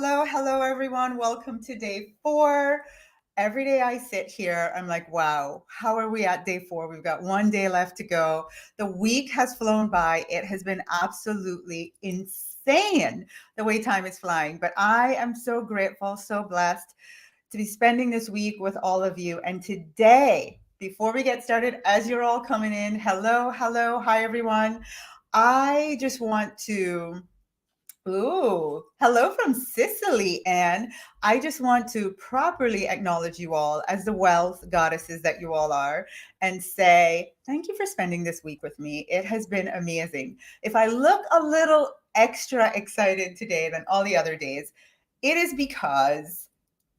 hello, everyone. Welcome to day 4. Every day I sit here, I'm like, wow, how are we at day 4? We've got one day left to go. The week has flown by. It has been absolutely insane the way time is flying. But I am so grateful, so blessed to be spending this week with all of you. And today, before we get started, as you're all coming in, hello, hi, everyone. I just want to Ooh, hello from Sicily. And I just want to properly acknowledge you all as the wealth goddesses that you all are and say, thank you for spending this week with me. It has been amazing. If I look a little extra excited today than all the other days, it is because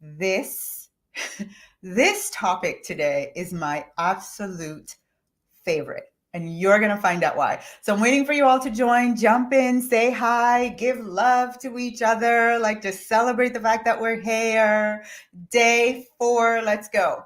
this this topic today is my absolute favorite. And you're going to find out why. So I'm waiting for you all to join, jump in, say hi, give love to each other, like just celebrate the fact that we're here. Day 4, let's go.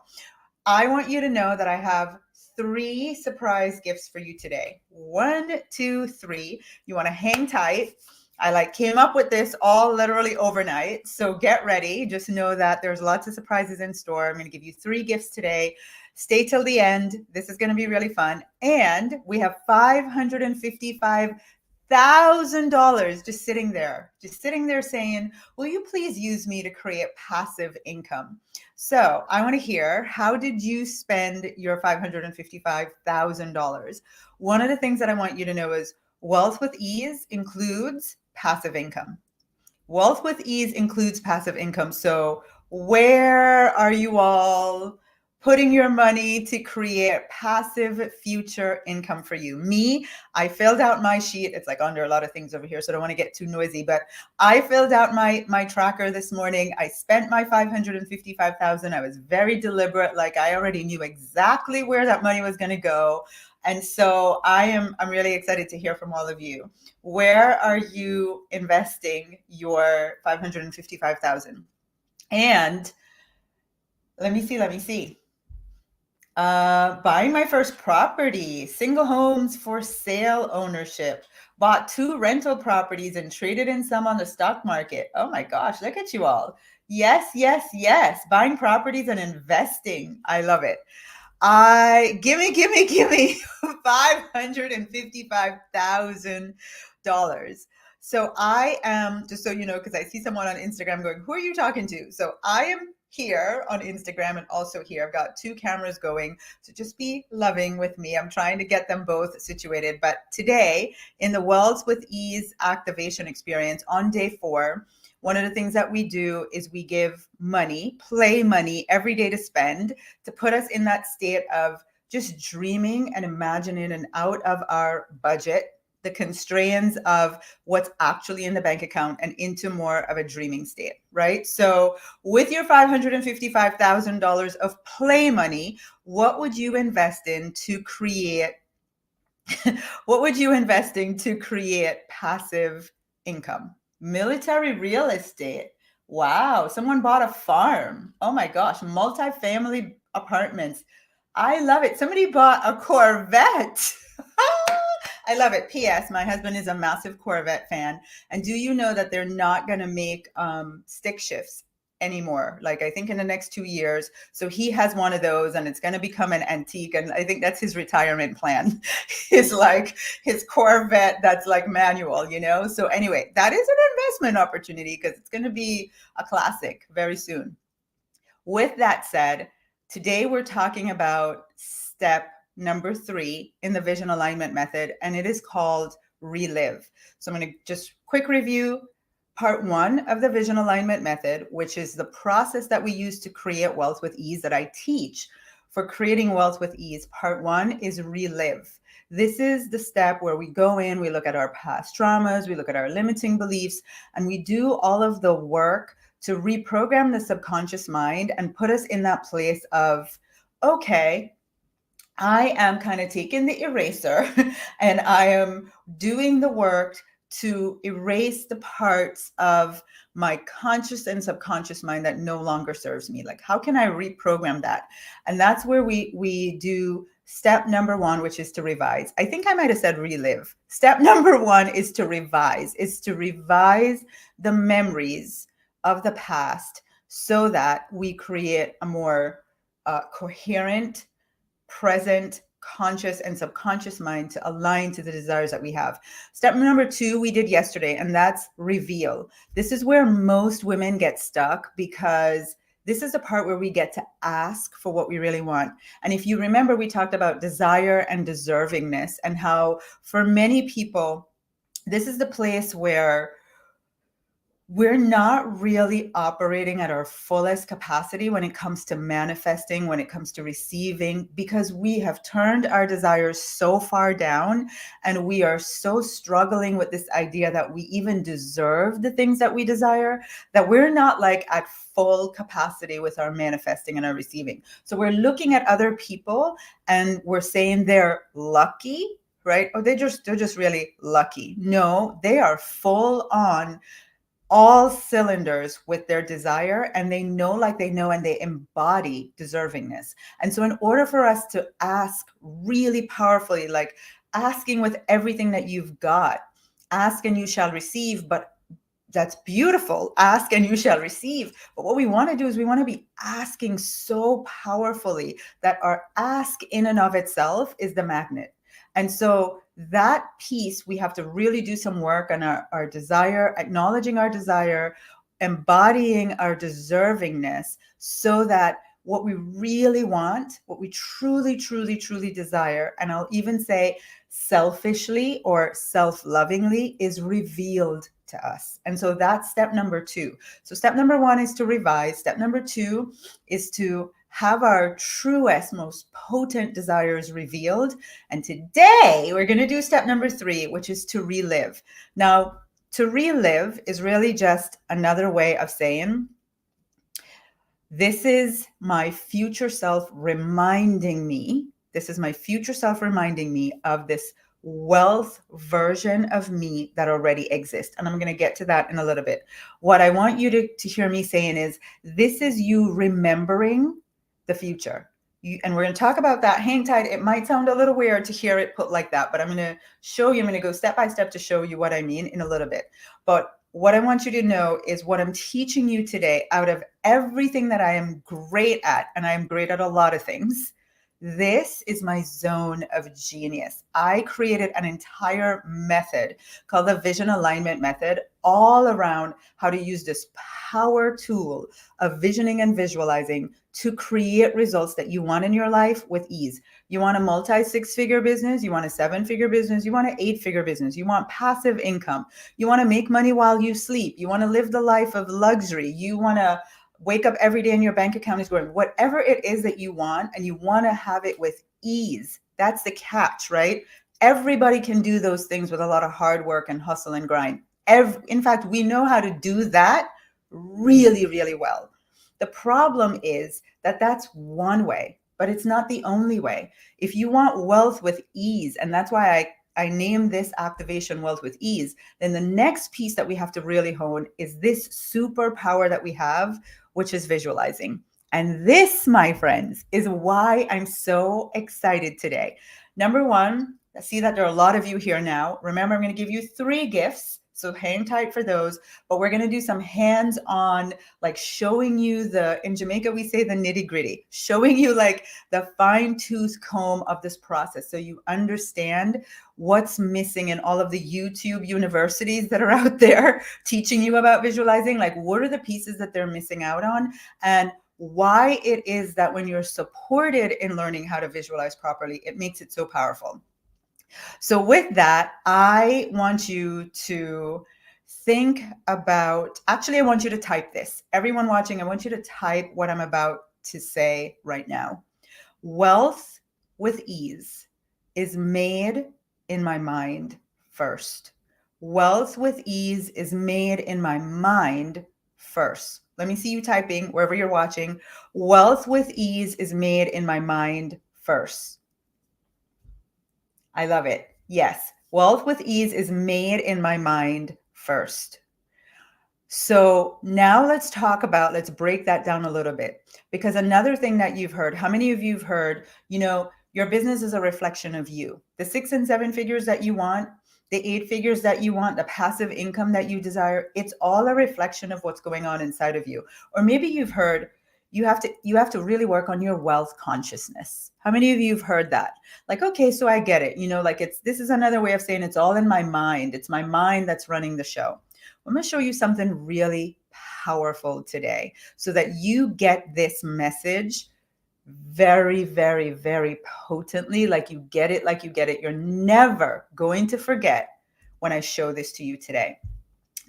I want you to know that I have 3 surprise gifts for you today. 1, 2, 3. You want to hang tight. I came up with this all literally overnight. So get ready. Just know that there's lots of surprises in store. I'm going to give you 3 gifts today. Stay till the end. This is going to be really fun. And we have $555,000 just sitting there saying, will you please use me to create passive income? So I want to hear, how did you spend your $555,000? One of the things that I want you to know is wealth with ease includes passive income. Wealth with ease includes passive income. So where are you all putting your money to create passive future income for you? Me, I filled out my sheet. It's like under a lot of things over here, so I don't want to get too noisy, but I filled out my tracker this morning. I spent my $555,000. I was very deliberate. Like I already knew exactly where that money was going to go. And so I'm really excited to hear from all of you. Where are you investing your $555,000? And let me see. Buying my first property, single homes for sale ownership, bought 2 rental properties and traded in some on the stock market. Oh my gosh, look at you all. Yes. Buying properties and investing. I love it. Gimme $555,000. So I am, just so you know, because I see someone on Instagram going, who are you talking to? So I am here on Instagram and also here. I've got 2 cameras going. So just be loving with me. I'm trying to get them both situated. But today in the Wealth with Ease activation experience on day 4, one of the things that we do is we give money, play money every day to spend, to put us in that state of just dreaming and imagining and out of our budget, the constraints of what's actually in the bank account, and into more of a dreaming state, right? So with your $555,000 of play money, what would you invest in to create passive income? Military real estate. Wow, someone bought a farm. Oh my gosh, multifamily apartments. I love it. Somebody bought a Corvette. I love it. P.S. My husband is a massive Corvette fan. And do you know that they're not going to make stick shifts anymore? Like I think in the next 2 years. So he has one of those and it's going to become an antique. And I think that's his retirement plan is like his Corvette that's like manual, you know? So anyway, that is an investment opportunity because it's going to be a classic very soon. With that said, today we're talking about step number 3 in the vision alignment method, and it is called Relive. So I'm going to just quick review part 1 of the vision alignment method, which is the process that we use to create wealth with ease that I teach for creating wealth with ease. Part 1 is Relive. This is the step where we go in, we look at our past traumas, we look at our limiting beliefs, and we do all of the work to reprogram the subconscious mind and put us in that place of, okay, I am kind of taking the eraser and I am doing the work to erase the parts of my conscious and subconscious mind that no longer serves me. Like, how can I reprogram that? And that's where we do step number 1, which is to revise. I think I might have said relive. Step number 1 is to revise, the memories of the past so that we create a more coherent, present, conscious, and subconscious mind to align to the desires that we have. Step number 2 we did yesterday, and that's reveal. This is where most women get stuck because this is the part where we get to ask for what we really want. And if you remember, we talked about desire and deservingness, and how for many people, this is the place where we're not really operating at our fullest capacity when it comes to manifesting, when it comes to receiving, because we have turned our desires so far down, and we are so struggling with this idea that we even deserve the things that we desire, that we're not like at full capacity with our manifesting and our receiving. So we're looking at other people and we're saying they're lucky, right? Or they're just really lucky. No, they are full on all cylinders with their desire, and they know, like they know, and they embody deservingness. And so in order for us to ask really powerfully, like asking with everything that you've got, ask and you shall receive, but that's beautiful. Ask and you shall receive. But what we want to do is we want to be asking so powerfully that our ask in and of itself is the magnet. And so that piece, we have to really do some work on our desire, acknowledging our desire, embodying our deservingness, so that what we really want, what we truly, truly, truly desire, and I'll even say selfishly or self-lovingly, is revealed to us. And so that's step number 2. So step number 1 is to revise. Step number 2 is to have our truest, most potent desires revealed. And today we're going to do step number 3, which is to relive. Now, to relive is really just another way of saying, this is my future self reminding me. This is my future self reminding me of this wealth version of me that already exists. And I'm going to get to that in a little bit. What I want you to hear me saying is, this is you remembering the future. And we're going to talk about that. Hang tight. It might sound a little weird to hear it put like that, but I'm going to show you, I'm going to go step by step to show you what I mean in a little bit. But what I want you to know is what I'm teaching you today, out of everything that I am great at, and I am great at a lot of things, this is my zone of genius. I created an entire method called the Vision Alignment Method, all around how to use this power tool of visioning and visualizing to create results that you want in your life with ease. You want a multi-6-figure business, you want a 7-figure business, you want an 8-figure business, you want passive income, you want to make money while you sleep, you want to live the life of luxury, you want to wake up every day and your bank account is growing. Whatever it is that you want, and you want to have it with ease. That's the catch, right? Everybody can do those things with a lot of hard work and hustle and grind. In fact, we know how to do that really, really well. The problem is that that's one way, but it's not the only way. If you want wealth with ease, and that's why I named this activation Wealth with Ease, then the next piece that we have to really hone is this superpower that we have, which is visualizing. And this, my friends, is why I'm so excited today. Number 1, I see that there are a lot of you here now. Remember, I'm going to give you 3 gifts. So hang tight for those, but we're going to do some hands-on, like showing you in Jamaica, we say the nitty-gritty, showing you like the fine-tooth comb of this process, so you understand what's missing in all of the YouTube universities that are out there teaching you about visualizing. Like, what are the pieces that they're missing out on, and why it is that when you're supported in learning how to visualize properly, it makes it so powerful. So with that, I want you to think about, actually, I want you to type this. Everyone watching, I want you to type what I'm about to say right now. Wealth with ease is made in my mind first. Wealth with ease is made in my mind first. Let me see you typing wherever you're watching. Wealth with ease is made in my mind first. I love it. Yes. Wealth with ease is made in my mind first. So now let's break that down a little bit, because another thing that you've heard, how many of you have heard, your business is a reflection of you. The 6 and 7 figures that you want, the 8 figures that you want, the passive income that you desire, it's all a reflection of what's going on inside of you. Or maybe you've heard you have to really work on your wealth consciousness. How many of you have heard that? Like, okay, so I get it. Like this is another way of saying it's all in my mind. It's my mind that's running the show. I'm going to show you something really powerful today so that you get this message very, very, very potently, like you get it, like you get it. You're never going to forget when I show this to you today.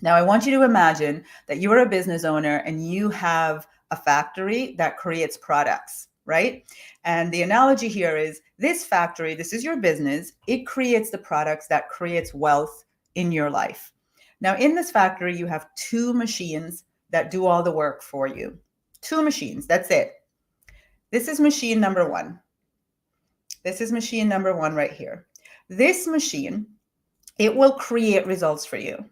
Now, I want you to imagine that you are a business owner and you have a factory that creates products, right? And the analogy here is this factory, this is your business. It creates the products that creates wealth in your life. Now, in this factory, you have 2 machines that do all the work for you. 2 machines, that's it. This is machine number 1. This is machine number 1 right here. This machine, it will create results for you.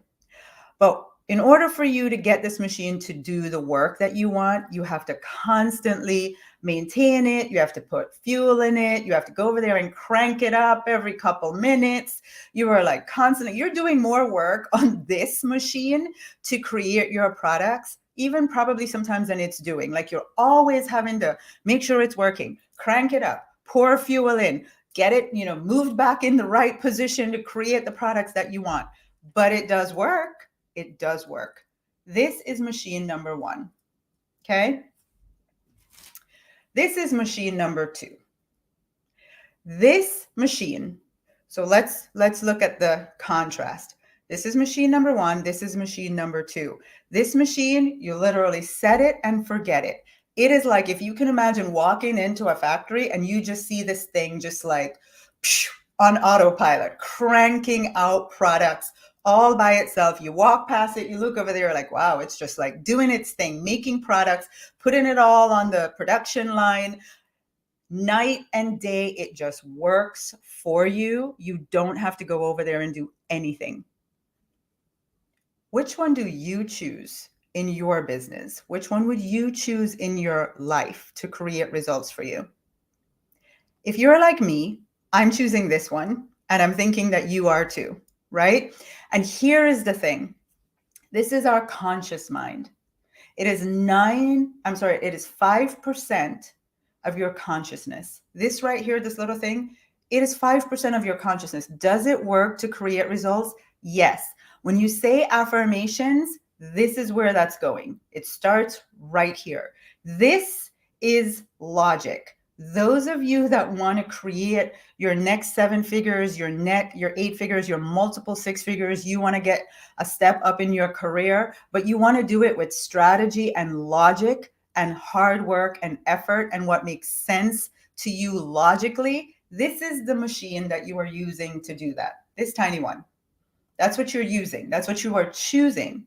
But in order for you to get this machine to do the work that you want, you have to constantly maintain it. You have to put fuel in it. You have to go over there and crank it up every couple minutes. You are like constantly, you're doing more work on this machine to create your products, even probably sometimes than it's doing. Like you're always having to make sure it's working, crank it up, pour fuel in, get it, moved back in the right position to create the products that you want. But it does work. It does work. This is machine number 1. Okay. This is machine number 2. This machine. So let's look at the contrast. This is machine number 1. This is machine number 2. This machine, you literally set it and forget it. It is like if you can imagine walking into a factory and you just see this thing just like on autopilot, cranking out products all by itself. You walk past it, you look over there like, wow, it's just like doing its thing, making products, putting it all on the production line. Night and day, it just works for you. You don't have to go over there and do anything. Which one do you choose in your business? Which one would you choose in your life to create results for you? If you're like me, I'm choosing this one, and I'm thinking that you are too, right? And here is the thing. This is our conscious mind. It is 5% of your consciousness. This right here, this little thing, it is 5% of your consciousness. Does it work to create results? Yes. When you say affirmations, this is where that's going. It starts right here. This is logic. Those of you that want to create your next 7 figures, your 8 figures, your multiple 6 figures, you want to get a step up in your career, but you want to do it with strategy and logic and hard work and effort and what makes sense to you logically, this is the machine that you are using to do that. This tiny one. That's what you're using. That's what you are choosing.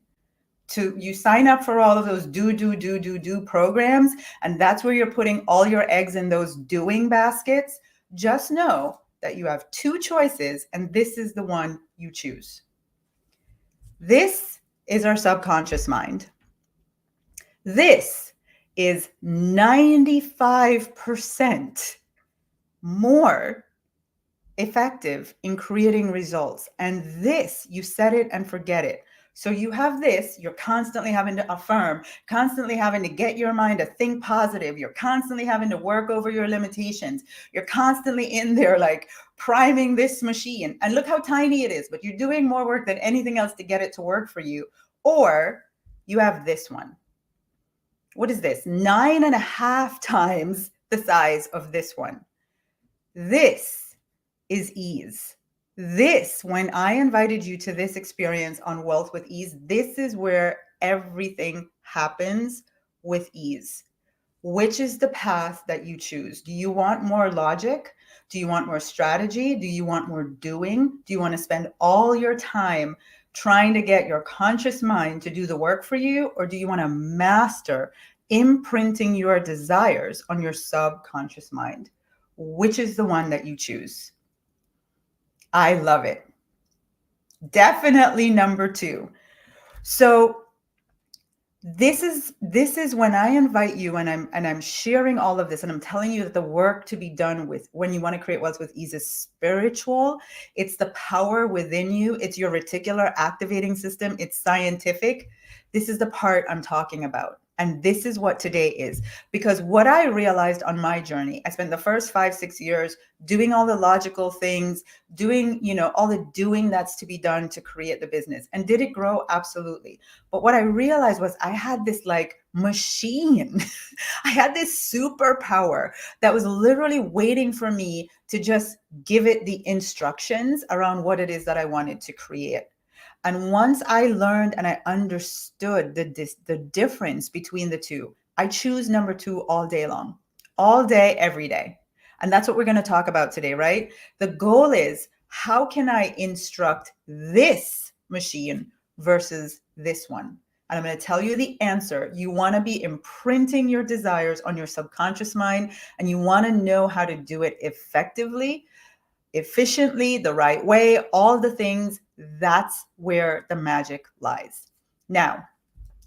You sign up for all of those do programs, and that's where you're putting all your eggs in those doing baskets. Just know that you have 2 choices, and this is the one you choose. This is our subconscious mind. This is 95% more effective in creating results. And this, you set it and forget it. So you have this, you're constantly having to affirm, constantly having to get your mind to think positive. You're constantly having to work over your limitations. You're constantly in there like priming this machine. And look how tiny it is, but you're doing more work than anything else to get it to work for you. Or you have this one. What is this? 9.5 times the size of this one. This is ease. This, when I invited you to this experience on Wealth with Ease, this is where everything happens with ease. Which is the path that you choose? Do you want more logic? Do you want more strategy? Do you want more doing? Do you want to spend all your time trying to get your conscious mind to do the work for you? Or do you want to master imprinting your desires on your subconscious mind? Which is the one that you choose? I love it. Definitely number 2. So This is when I invite you, and I'm sharing all of this, and I'm telling you that the work to be done with when you want to create wealth with ease is spiritual. It's the power within you. It's your reticular activating system. It's scientific. This is the part I'm talking about. And this is what today is. Because what I realized on my journey, I spent the first 5, 6 years doing all the logical things, doing, all the doing that's to be done to create the business. And did it grow? Absolutely. But what I realized was I had this like machine. I had this superpower that was literally waiting for me to just give it the instructions around what it is that I wanted to create. And once I learned and I understood the difference between the two, I choose number two all day long, all day, every day. And that's what we're going to talk about today, right? The goal is, how can I instruct this machine versus this one? And I'm going to tell you the answer. You want to be imprinting your desires on your subconscious mind, and you want to know how to do it effectively, efficiently, the right way, all the things. That's where the magic lies. Now,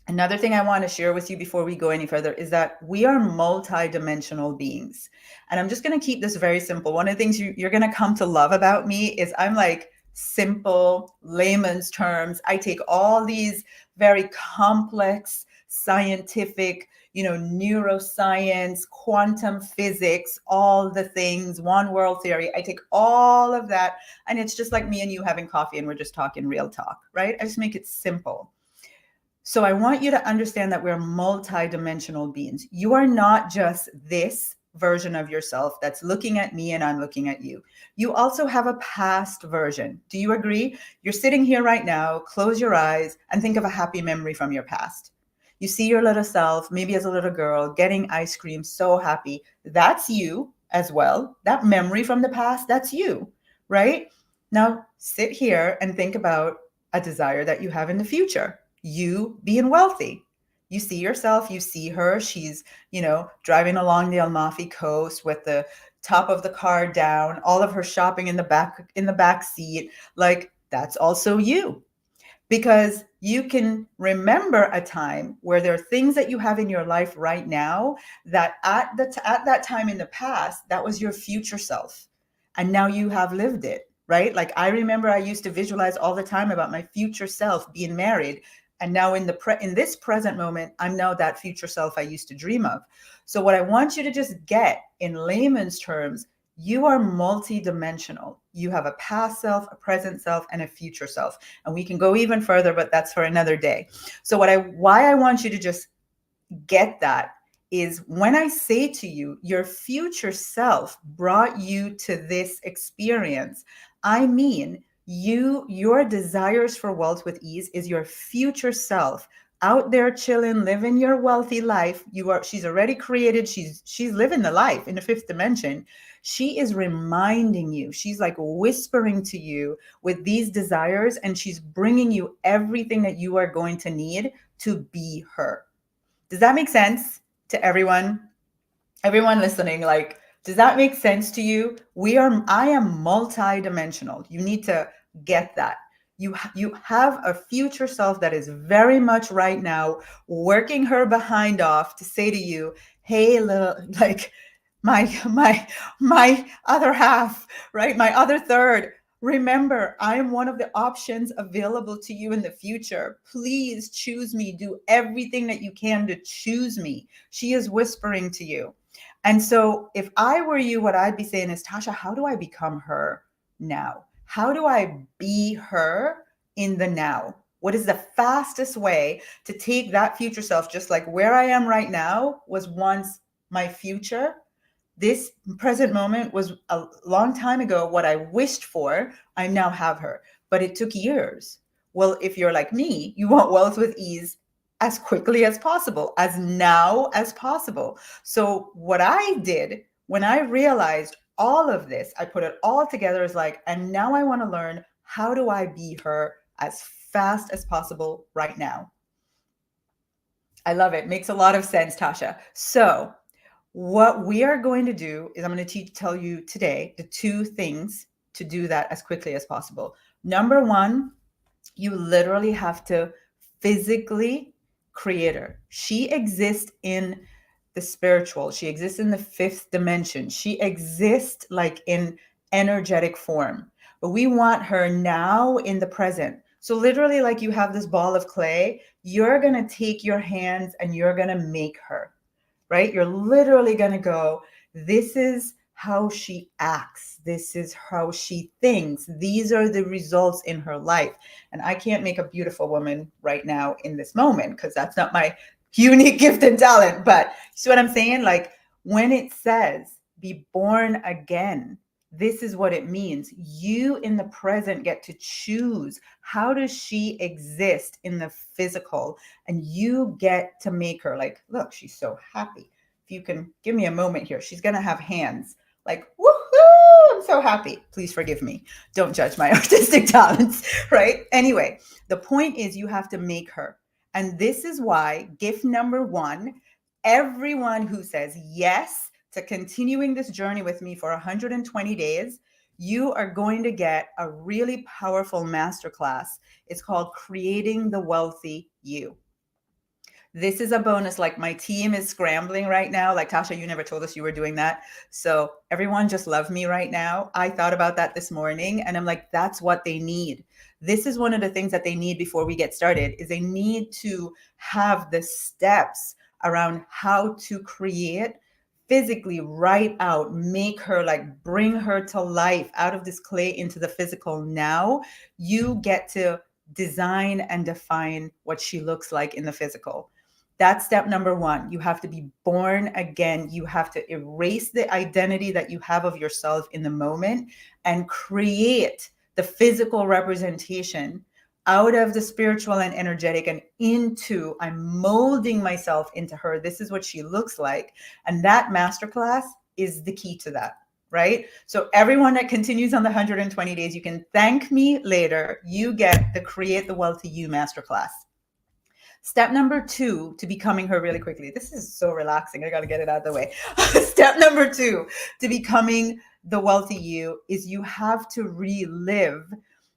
another thing I want to share with you before we go any further is that we are multidimensional beings. And I'm just going to keep this very simple. One of the things you're going to come to love about me is I'm like simple, layman's terms. I take all these very complex, scientific, neuroscience, quantum physics, all the things, one world theory. I take all of that, and it's just like me and you having coffee and we're just talking real talk, right? I just make it simple. So I want you to understand that we're multidimensional beings. You are not just this version of yourself that's looking at me and I'm looking at you. You also have a past version. Do you agree? You're sitting here right now, close your eyes and think of a happy memory from your past. You see your little self, maybe as a little girl, getting ice cream, so happy. That's you as well. That memory from the past, that's you, right? Now sit here and think about a desire that you have in the future. You being wealthy. You see yourself, you see her, she's, driving along the Amalfi Coast with the top of the car down, all of her shopping in the back seat. Like, that's also you. Because you can remember a time where there are things that you have in your life right now that at that time in the past, that was your future self. And now you have lived it, right? Like, I remember I used to visualize all the time about my future self being married. And now in this present moment, I'm now that future self I used to dream of. So what I want you to just get in layman's terms, you are multidimensional. You have a past self, a present self, and a future self. And we can go even further, but that's for another day. So why I want you to just get that is, when I say to you, your future self brought you to this experience, I mean, your desires for wealth with ease is your future self out there chilling, living your wealthy life. She's already created, she's living the life in the fifth dimension. She is reminding you, she's like whispering to you with these desires, and she's bringing you everything that you are going to need to be her. Does that make sense to everyone? Everyone listening, like, does that make sense to you? I am multidimensional. You need to get that. You have a future self that is very much right now working her behind off to say to you, hey, little, like, my other half, right? My other third. Remember, I am one of the options available to you in the future. Please choose me. Do everything that you can to choose me. She is whispering to you. And so if I were you, what I'd be saying is, Tasha, how do I become her now? How do I be her in the now? What is the fastest way to take that future self, just like where I am right now was once my future? This present moment was a long time ago what I wished for. I now have her, but it took years. Well, if you're like me, you want wealth with ease as quickly as possible, as now as possible. So what I did when I realized all of this, I put it all together as like, and now I want to learn, how do I be her as fast as possible right now? I love it. Makes a lot of sense, Tasha. So what we are going to do is I'm going to tell you today the two things to do that as quickly as possible. Number one, you literally have to physically creator. She exists in the spiritual. She exists in the fifth dimension. She exists like in energetic form. But we want her now in the present. So literally, like you have this ball of clay, you're going to take your hands and you're going to make her, right? You're literally going to go, this is how she acts. This is how she thinks. These are the results in her life. And I can't make a beautiful woman right now in this moment because that's not my unique gift and talent. But you see what I'm saying? Like when it says be born again, this is what it means. You in the present get to choose how does she exist in the physical, and you get to make her like, look, she's so happy. If you can give me a moment here, she's going to have hands like, woohoo, I'm so happy. Please forgive me. Don't judge my artistic talents, right? Anyway, the point is you have to make her. And this is why gift number one, everyone who says yes to continuing this journey with me for 120 days, you are going to get a really powerful masterclass. It's called Creating the Wealthy You. This is a bonus. Like my team is scrambling right now. Like Tasha, you never told us you were doing that. So everyone just love me right now. I thought about that this morning and I'm like, that's what they need. This is one of the things that they need before we get started is they need to have the steps around how to create physically, write out, make her, like bring her to life out of this clay into the physical. Now you get to design and define what she looks like in the physical. That's step number one. You have to be born again. You have to erase the identity that you have of yourself in the moment and create the physical representation out of the spiritual and energetic and into, I'm molding myself into her. This is what she looks like. And that masterclass is the key to that, right? So everyone that continues on the 120 days, you can thank me later. You get the Create the Wealthy You masterclass. Step number two to becoming her really quickly. This is so relaxing. I got to get it out of the way. Step number two to becoming the wealthy you is you have to relive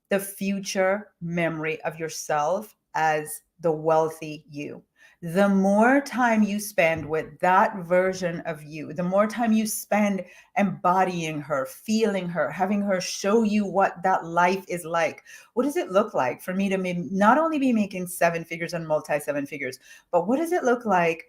the future memory of yourself as the wealthy you. The more time you spend with that version of you, the more time you spend embodying her, feeling her, having her show you what that life is like. What does it look like for me to not only be making seven figures and multi seven figures, but what does it look like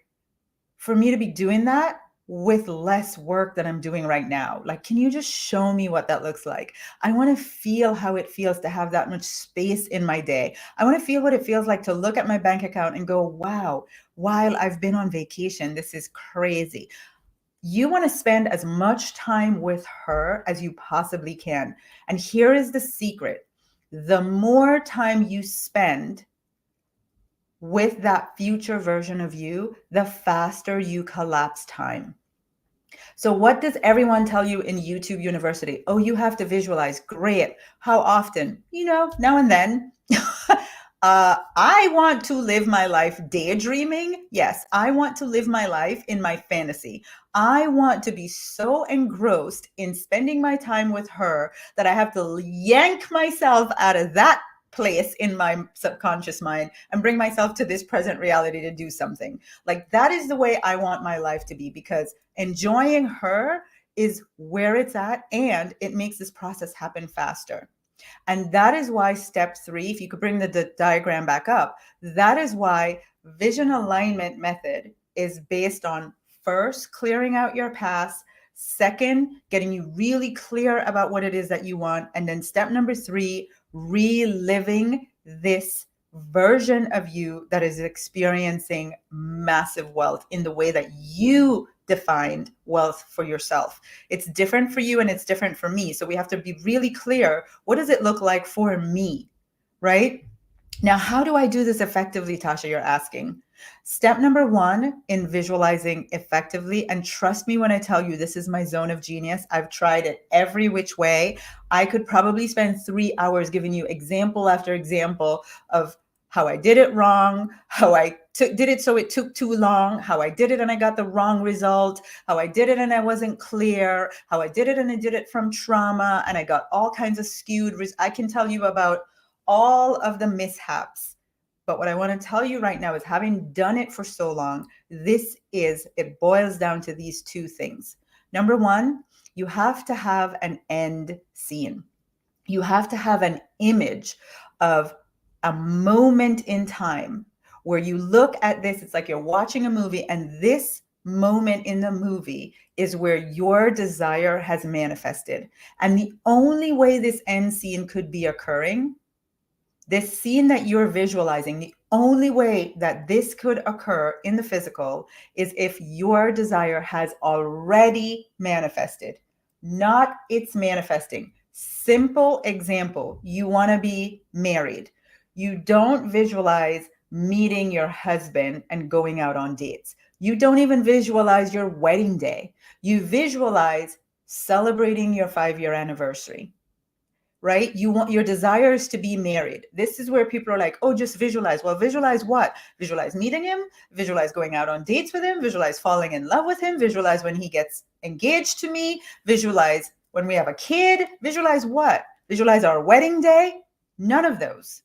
for me to be doing that with less work than I'm doing right now? Like, can you just show me what that looks like? I want to feel how it feels to have that much space in my day. I want to feel what it feels like to look at my bank account and go, wow, while I've been on vacation, this is crazy. You want to spend as much time with her as you possibly can. And here is the secret. The more time you spend with that future version of you, the faster you collapse time. So what does everyone tell you in YouTube University? Oh, you have to visualize. Great. How often? Now and then. I want to live my life daydreaming. Yes, I want to live my life in my fantasy. I want to be so engrossed in spending my time with her that I have to yank myself out of that place in my subconscious mind and bring myself to this present reality to do something. Like that is the way I want my life to be, because enjoying her is where it's at and it makes this process happen faster. And that is why step three, if you could bring the diagram back up, that is why vision alignment method is based on first clearing out your past, second, getting you really clear about what it is that you want. And then step number three, reliving this version of you that is experiencing massive wealth in the way that you defined wealth for yourself. It's different for you and it's different for me. So we have to be really clear. What does it look like for me, right? Now, how do I do this effectively, Tasha, you're asking? Step number one in visualizing effectively, and trust me when I tell you, this is my zone of genius. I've tried it every which way. I could probably spend 3 hours giving you example after example of how I did it wrong, how I did it so it took too long, how I did it and I got the wrong result, how I did it and I wasn't clear, how I did it and I did it from trauma and I got all kinds of skewed. I can tell you about all of the mishaps. But what I want to tell you right now is, having done it for so long, it boils down to these two things. Number one, you have to have an end scene. You have to have an image of a moment in time where you look at this. It's like you're watching a movie, and this moment in the movie is where your desire has manifested. And the only way this end scene could be occurring, this scene that you're visualizing, the only way that this could occur in the physical is if your desire has already manifested, not it's manifesting. Simple example, you want to be married. You don't visualize meeting your husband and going out on dates. You don't even visualize your wedding day. You visualize celebrating your 5-year anniversary, right? You want your desires to be married. This is where people are like, oh, just visualize. Well, visualize what? Visualize meeting him, visualize going out on dates with him, visualize falling in love with him, visualize when he gets engaged to me, visualize when we have a kid, visualize what? Visualize our wedding day? None of those.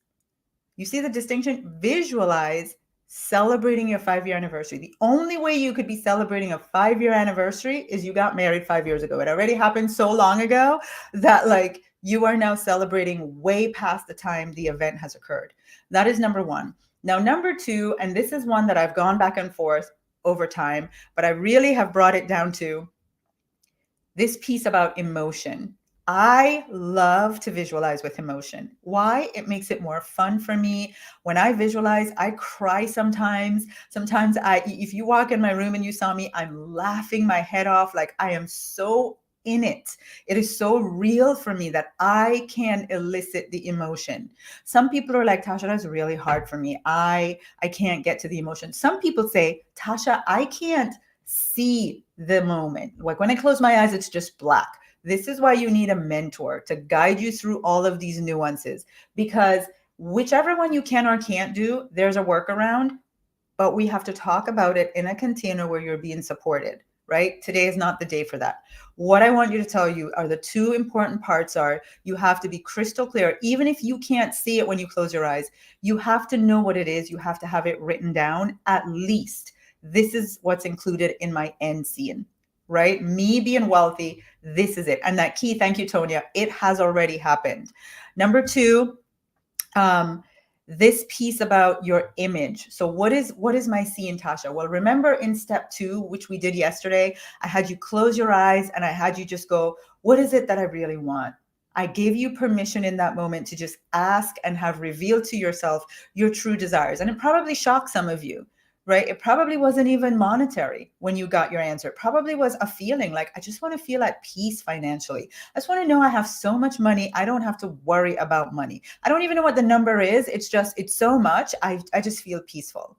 You see the distinction? Visualize celebrating your 5-year anniversary. The only way you could be celebrating a 5-year anniversary is you got married 5 years ago. It already happened so long ago that like you are now celebrating way past the time the event has occurred. That is number one. Now, number two, and this is one that I've gone back and forth over time, but I really have brought it down to this piece about emotion. I love to visualize with emotion. Why? It makes it more fun for me. When I visualize, I cry sometimes. Sometimes if you walk in my room and you saw me, I'm laughing my head off. Like I am so in it. It is so real for me that I can elicit the emotion. Some people are like, Tasha, that's really hard for me. I can't get to the emotion. Some people say, Tasha, I can't see the moment. Like when I close my eyes, it's just black. This is why you need a mentor to guide you through all of these nuances, because whichever one you can or can't do, there's a workaround, but we have to talk about it in a container where you're being supported, right? Today is not the day for that. What I want you to tell you are the two important parts are you have to be crystal clear. Even if you can't see it when you close your eyes, you have to know what it is. You have to have it written down. At least this is what's included in my end scene, right? Me being wealthy, this is it. And that key, thank you, Tonya, it has already happened. Number two, this piece about your image. So what is my scene, Tasha? Well, remember in step 2, which we did yesterday, I had you close your eyes and I had you just go, what is it that I really want? I gave you permission in that moment to just ask and have revealed to yourself your true desires. And it probably shocked some of you, right? It probably wasn't even monetary when you got your answer. It probably was a feeling like, I just want to feel at peace financially. I just want to know I have so much money. I don't have to worry about money. I don't even know what the number is. It's so much. I just feel peaceful.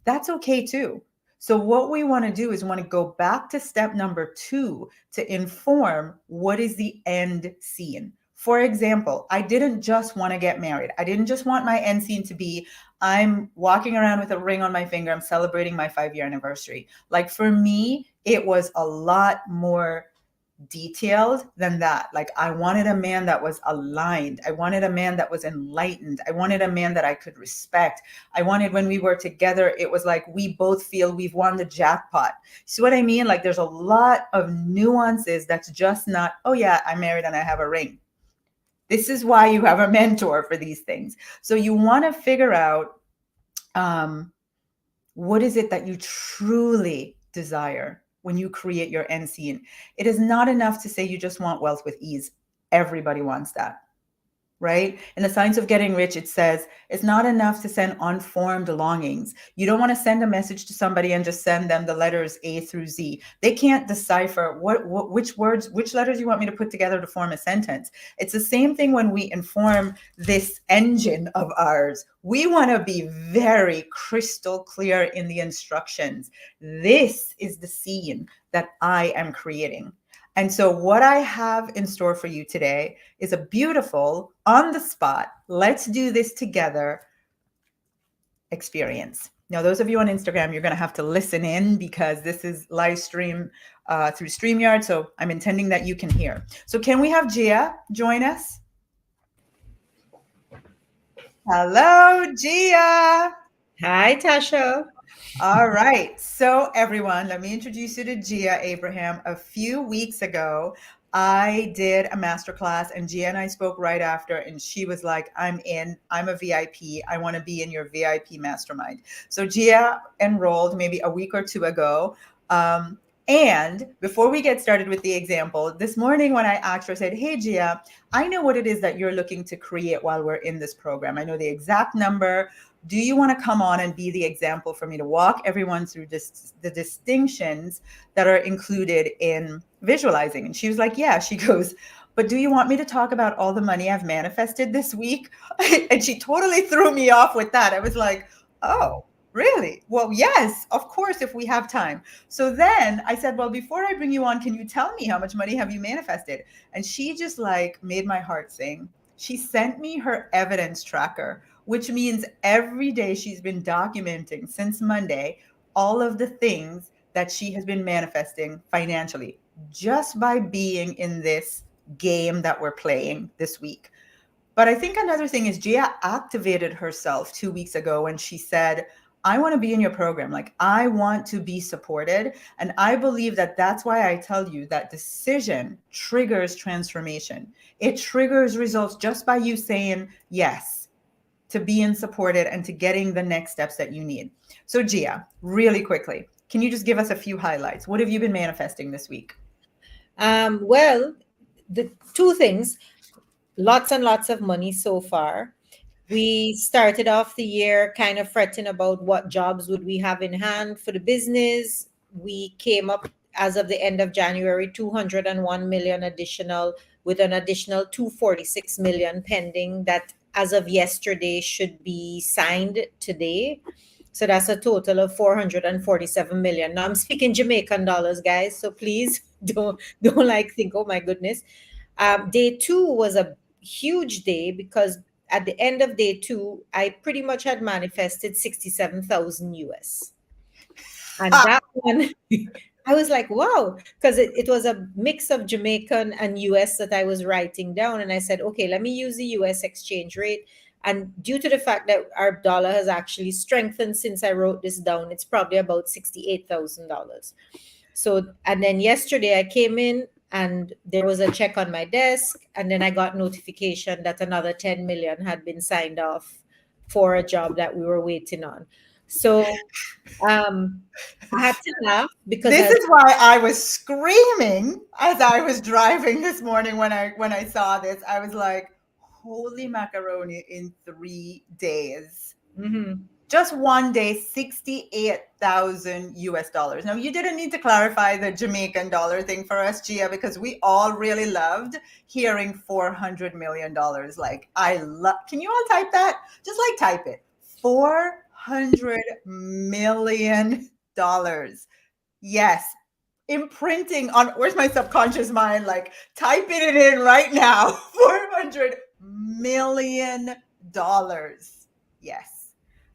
That's okay too. So what we want to do is want to go back to step number 2 to inform what is the end scene. For example, I didn't just want to get married. I didn't just want my end scene to be, I'm walking around with a ring on my finger. I'm celebrating my 5-year anniversary. Like for me, it was a lot more detailed than that. Like I wanted a man that was aligned. I wanted a man that was enlightened. I wanted a man that I could respect. I wanted when we were together, it was like we both feel we've won the jackpot. See what I mean? Like there's a lot of nuances that's just not, oh yeah, I'm married and I have a ring. This is why you have a mentor for these things. So you want to figure out what is it that you truly desire when you create your end scene. It is not enough to say you just want wealth with ease. Everybody wants that, right? In the Science of Getting Rich, it says it's not enough to send unformed longings. You don't want to send a message to somebody and just send them the letters A through Z. They can't decipher which letters you want me to put together to form a sentence. It's the same thing when we inform this engine of ours. We want to be very crystal clear in the instructions. This is the scene that I am creating. And so what I have in store for you today is a beautiful, on the spot, let's do this together experience. Now, those of you on Instagram, you're going to have to listen in because this is live stream through StreamYard. So I'm intending that you can hear. So can we have Gia join us? Hello, Gia. Hi, Tasha. All right. So, everyone, let me introduce you to Gia Abraham. A few weeks ago, I did a masterclass, and Gia and I spoke right after, and she was like, I'm in, I'm a VIP. I want to be in your VIP mastermind. So, Gia enrolled maybe a week or two ago. And before we get started with the example, this morning when I asked her, I said, Hey, Gia, I know what it is that you're looking to create while we're in this program. I know the exact number. Do you want to come on and be the example for me to walk everyone through the distinctions that are included in visualizing? And she was like, yeah. She goes, but do you want me to talk about all the money I've manifested this week? And she totally threw me off with that. I was like, oh, really? Well, yes, of course, if we have time. So then I said, well, before I bring you on, can you tell me how much money have you manifested? And she just like made my heart sing. She sent me her evidence tracker, which means every day she's been documenting since Monday all of the things that she has been manifesting financially just by being in this game that we're playing this week. But I think another thing is Gia activated herself 2 weeks ago when she said, I want to be in your program. Like, I want to be supported. And I believe that that's why I tell you that decision triggers transformation. It triggers results just by you saying yes to being supported and to getting the next steps that you need. So, Gia, really quickly, can you just give us a few highlights? What have you been manifesting this week? Well, the two things, lots and lots of money so far. We started off the year kind of fretting about what jobs would we have in hand for the business. We came up as of the end of January 201 million additional, with an additional 246 million pending that as of yesterday should be signed today. So that's a total of 447 million. Now I'm speaking Jamaican dollars, guys. So please don't like think, oh my goodness. Day two was a huge day because at the end of day two, I pretty much had manifested 67,000 US. And that one, I was like, wow, because it was a mix of Jamaican and US that I was writing down. And I said, okay, let me use the US exchange rate. And due to the fact that our dollar has actually strengthened since I wrote this down, it's probably about $68,000. So, and then yesterday I came in and there was a check on my desk, and then I got notification that another 10 million had been signed off for a job that we were waiting on. So, um, I had to laugh because This I was, is why I was screaming as I was driving this morning when I saw this. I was like, holy macaroni in 3 days. mhm. Just one day, 68,000 US dollars. Now, you didn't need to clarify the Jamaican dollar thing for us, Gia, because we all really loved hearing $400 million. Like, I love, can you all type that? Just like type it $400 million. Yes. Imprinting on, where's my subconscious mind? Like, typing it in right now $400 million. Yes.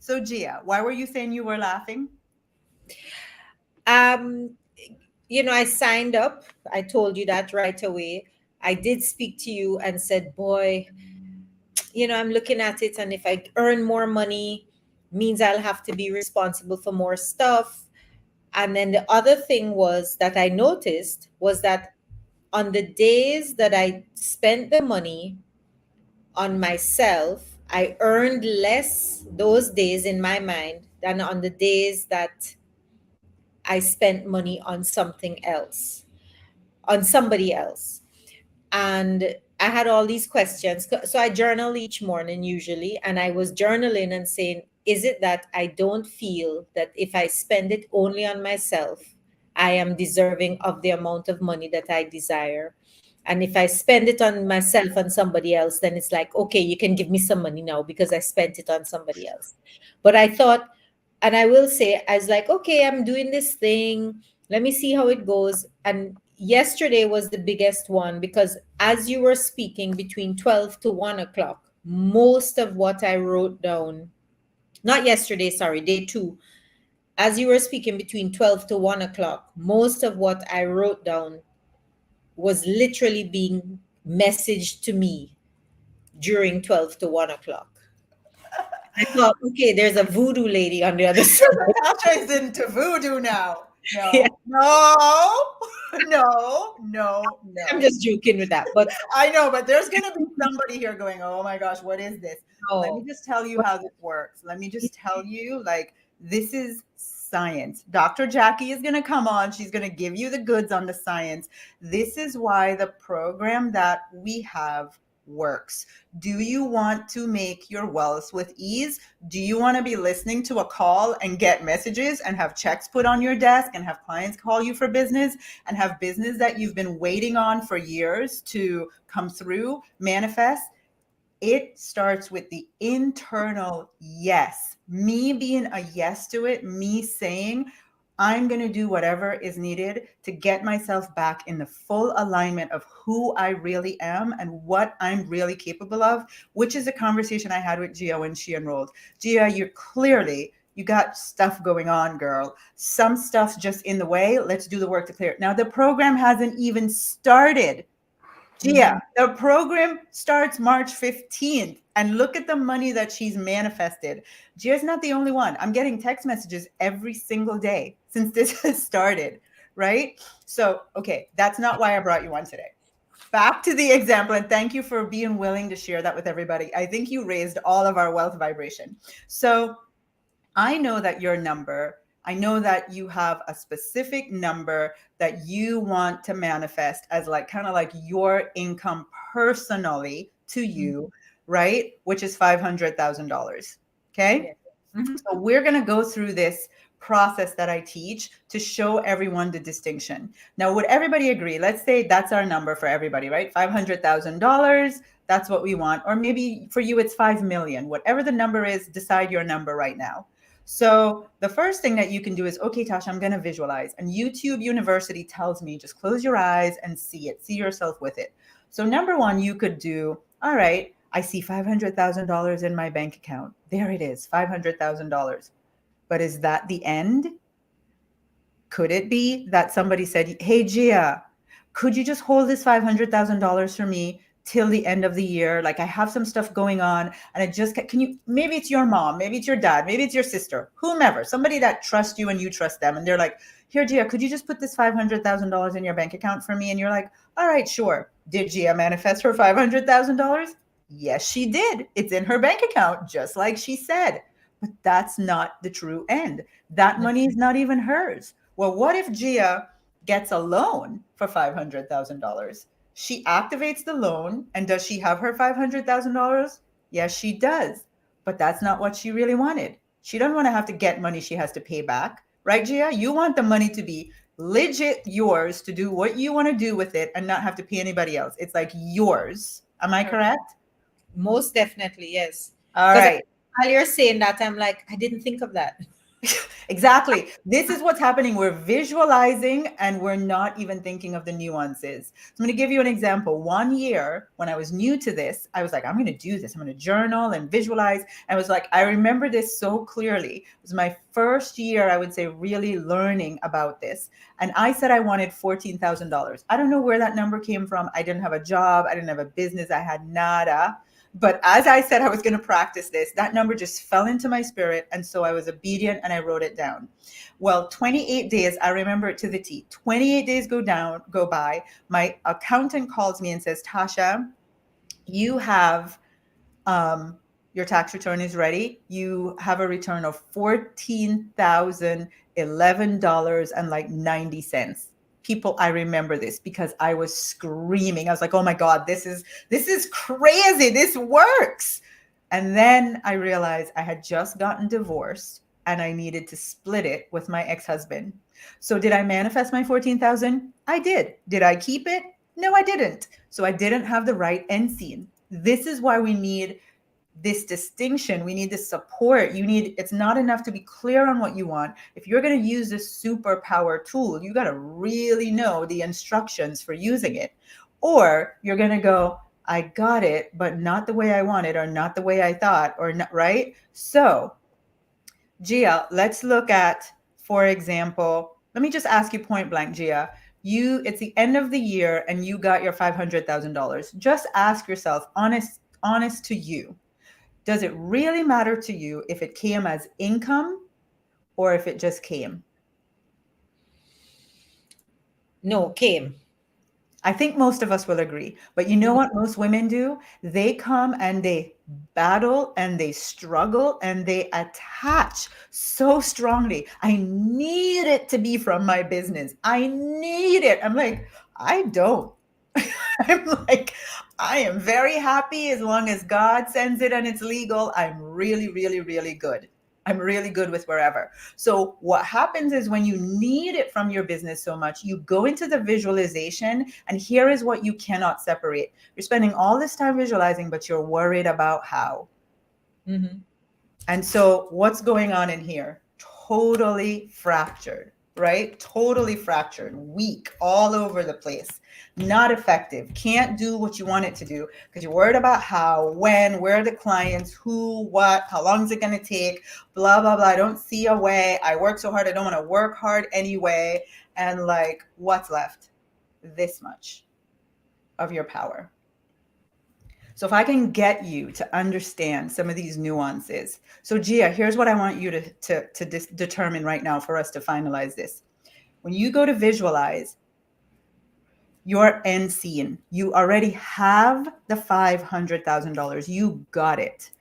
So, Gia, why were you saying you were laughing? um, I signed up. I told you that right away. I did speak to you and said, boy, I'm looking at it, and if I earn more money, means I'll have to be responsible for more stuff. And then the other thing was that I noticed was that on the days that I spent the money on myself, I earned less those days in my mind than on the days that I spent money on something else, on somebody else. And I had all these questions. So I journal each morning usually, and I was journaling and saying, is it that I don't feel that if I spend it only on myself, I am deserving of the amount of money that I desire? And if I spend it on myself and somebody else, then it's like, okay, you can give me some money now because I spent it on somebody else. But I thought, and I will say, I was like, okay, I'm doing this thing. Let me see how it goes. And yesterday was the biggest one because as you were speaking between 12 to 1 o'clock, most of what I wrote down, not yesterday, sorry, day two, as you were speaking between 12 to 1 o'clock, most of what I wrote down was literally being messaged to me during 12 to 1 o'clock. I thought, okay, there's a voodoo lady on the other side. Natasha is into voodoo now. Yeah, No, no, no, no, I'm no. just joking with that. But I know, but there's going to be somebody here going, oh my gosh, what is this? Let me no. just tell you But how this works. Let me just tell you, like, this is science. Dr. Jackie is going to come on. She's going to give you the goods on the science. This is why the program that we have works. Do you want to make your wealth with ease? Do you want to be listening to a call and get messages and have checks put on your desk and have clients call you for business and have business that you've been waiting on for years to come through, manifest? It starts with the internal yes. Me being a yes to it, me saying, I'm going to do whatever is needed to get myself back in the full alignment of who I really am and what I'm really capable of, which is a conversation I had with Gia when she enrolled. Gia, you got stuff going on, girl. Some stuff's just in the way. Let's do the work to clear it. Now, the program hasn't even started. Gia, Mhm. the program starts March 15th, and look at the money that she's manifested. Gia's not the only one. I'm getting text messages every single day since this has started, right? So, okay, that's not why I brought you on today. Back to the example, and thank you for being willing to share that with everybody. I think you raised all of our wealth vibration. So, I know that your number, I know that you have a specific number that you want to manifest as like kind of like your income personally to Mhm. you, right? Which is $500,000. Yeah. Okay. Mhm. So we're going to go through this process that I teach to show everyone the distinction. Now, would everybody agree? Let's say that's our number for everybody, right? $500,000. That's what we want. Or maybe for you, it's 5 million. Whatever the number is, decide your number right now. So the first thing that you can do is, okay, Tasha, I'm going to visualize. And YouTube University tells me just close your eyes and see it, see yourself with it. So number one, you could do, all right, I see $500,000 in my bank account. There it is, $500,000. But is that the end? Could it be that somebody said, hey, Gia, could you just hold this $500,000 for me till the end of the year? Like, I have some stuff going on and I just can you, maybe it's your mom, maybe it's your dad, maybe it's your sister, whomever, somebody that trusts you and you trust them. And they're like, here, Gia, could you just put this $500,000 in your bank account for me? And you're like, all right, sure. Did Gia manifest her $500,000? Yes, she did. It's in her bank account, just like she said. But that's not the true end. That money is not even hers. Well, what if Gia gets a loan for $500,000? She activates the loan, and does she have her $500,000? Yes, she does. But that's not what she really wanted. She doesn't want to have to get money she has to pay back, right, Gia? You want the money to be legit yours to do what you want to do with it and not have to pay anybody else. It's like yours. Am I Correct. correct? Most definitely, yes. All Because right. while you're saying that, I'm like, I didn't think of that. Exactly. This is what's happening. We're visualizing and we're not even thinking of the nuances. So I'm going to give you an example. One year when I was new to this, I was like, I'm going to do this. I'm going to journal and visualize. I was like, I remember this so clearly. It was my first year, I would say, really learning about this. And I said I wanted $14,000. I don't know where that number came from. I didn't have a job. I didn't have a business. I had nada. But as I said, I was going to practice this. That number just fell into my spirit. And so I was obedient and I wrote it down. Well, 28 days, I remember it to the T. 28 days go by. My accountant calls me and says, Tasha, you have your tax return is ready. You have a return of $14,011 and like 90 cents. People, I remember this because I was screaming. I was like, "Oh my God, this is crazy. This works." And then I realized I had just gotten divorced and I needed to split it with my ex-husband. So did I manifest my 14,000? I did. Did I keep it? No, I didn't. So I didn't have the right end scene. This is why we need this distinction. We need this support. It's not enough to be clear on what you want. If you're going to use this superpower tool, you got to really know the instructions for using it. Or you're going to go, I got it, but not the way I wanted, or not the way I thought, or not, right? So, Gia, let's look at, for example, let me just ask you point blank, Gia. It's the end of the year and you got your $500,000. Just ask yourself, honest to you, Does it really matter to you if it came as income or if it just came? No, came. I think most of us will agree. But you know what most women do? They come and they battle and they struggle and they attach so strongly. I need it to be from my business. I need it. I'm like, I don't. I'm like, I am very happy as long as God sends it and it's legal. I'm really, really, really good. I'm really good with wherever. So what happens is when you need it from your business so much, you go into the visualization, and here is what you cannot separate. You're spending all this time visualizing, but you're worried about how. Mm-hmm. And so what's going on in here? Totally fractured, right? Totally fractured, weak, all over the place, not effective, can't do what you want it to do because you're worried about how, when, where are the clients, who, what, how long is it going to take, blah, blah, blah. I don't see a way. I work so hard. I don't want to work hard anyway. And like, what's left? This much of your power. So if I can get you to understand some of these nuances. So Gia, here's what I want you to determine right now for us to finalize this. When you go to visualize your end scene, you already have the $500,000. You got it.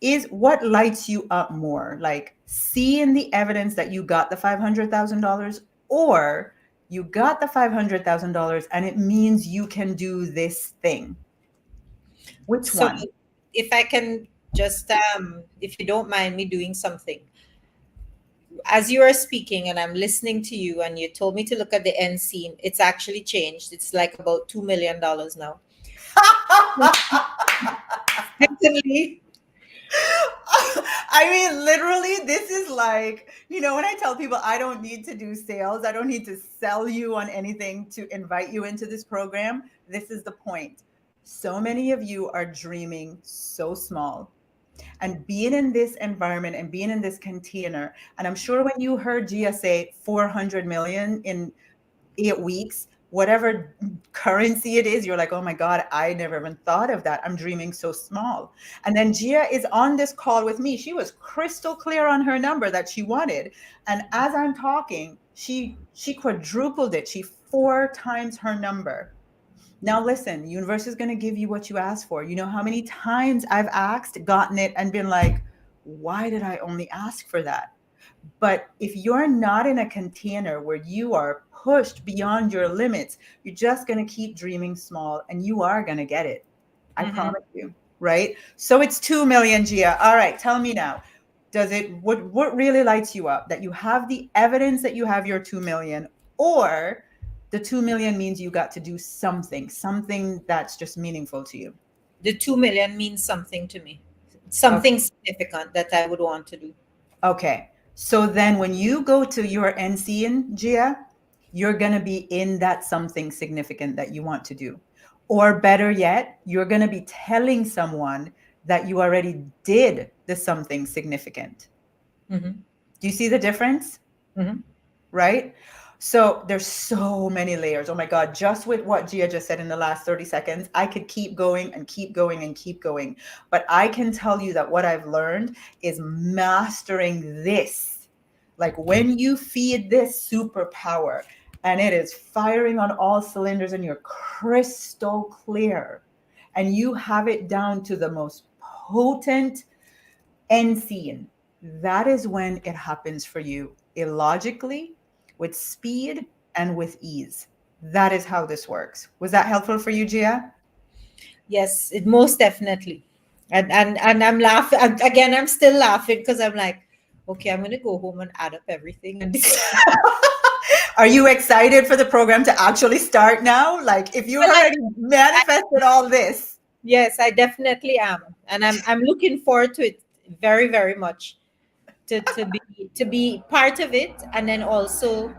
Is what lights you up more? Like seeing the evidence that you got the $500,000, or you got the $500,000 and it means you can do this thing? Which So one? if I can just, if you don't mind me doing something, as you are speaking and I'm listening to you, and you told me to look at the end scene, it's actually changed. It's like about $2 million now. Secondly, I mean, literally, this is like, when I tell people I don't need to do sales, I don't need to sell you on anything to invite you into this program. This is the point. So many of you are dreaming so small. And being in this environment and being in this container, and I'm sure when you heard Gia say 400 million in 8 weeks, whatever currency it is, you're like, oh my God, I never even thought of that. I'm dreaming so small. And then Gia is on this call with me. She was crystal clear on her number that she wanted. And as I'm talking, she quadrupled it. She 4 times her number. Now listen, the universe is going to give you what you asked for. You know how many times I've asked, gotten it, and been like, why did I only ask for that? But if you're not in a container where you are pushed beyond your limits, you're just going to keep dreaming small, and you are going to get it. I promise you, right? So it's 2 million, Gia. All right, tell me now. What really lights you up? That you have the evidence that you have your 2 million, or the 2 million means you got to do something that's just meaningful to you? the 2 million means something to me, Okay. something significant that I would want to do. Okay. So then when you go to your NC in Gia, you're going to be in that something significant that you want to do. Or better yet, you're going to be telling someone that you already did the something significant. Mm-hmm. Do you see the difference? Mm-hmm. Right? So there's so many layers. Oh my God, just with what Gia just said in the last 30 seconds, I could keep going and keep going and keep going. But I can tell you that what I've learned is mastering this. Like when you feed this superpower and it is firing on all cylinders and you're crystal clear and you have it down to the most potent end scene, that is when it happens for you illogically, with speed, and with ease. That is how this works. Was that helpful for you, Gia? Yes, it most definitely. And I'm laughing again. I'm still laughing because I'm like, okay, I'm gonna go home and add up everything and Are you excited for the program to actually start now? Like, if you've well, already manifested all this. yes, I definitely am, and I'm looking forward to it very very much, to be part of it, and then also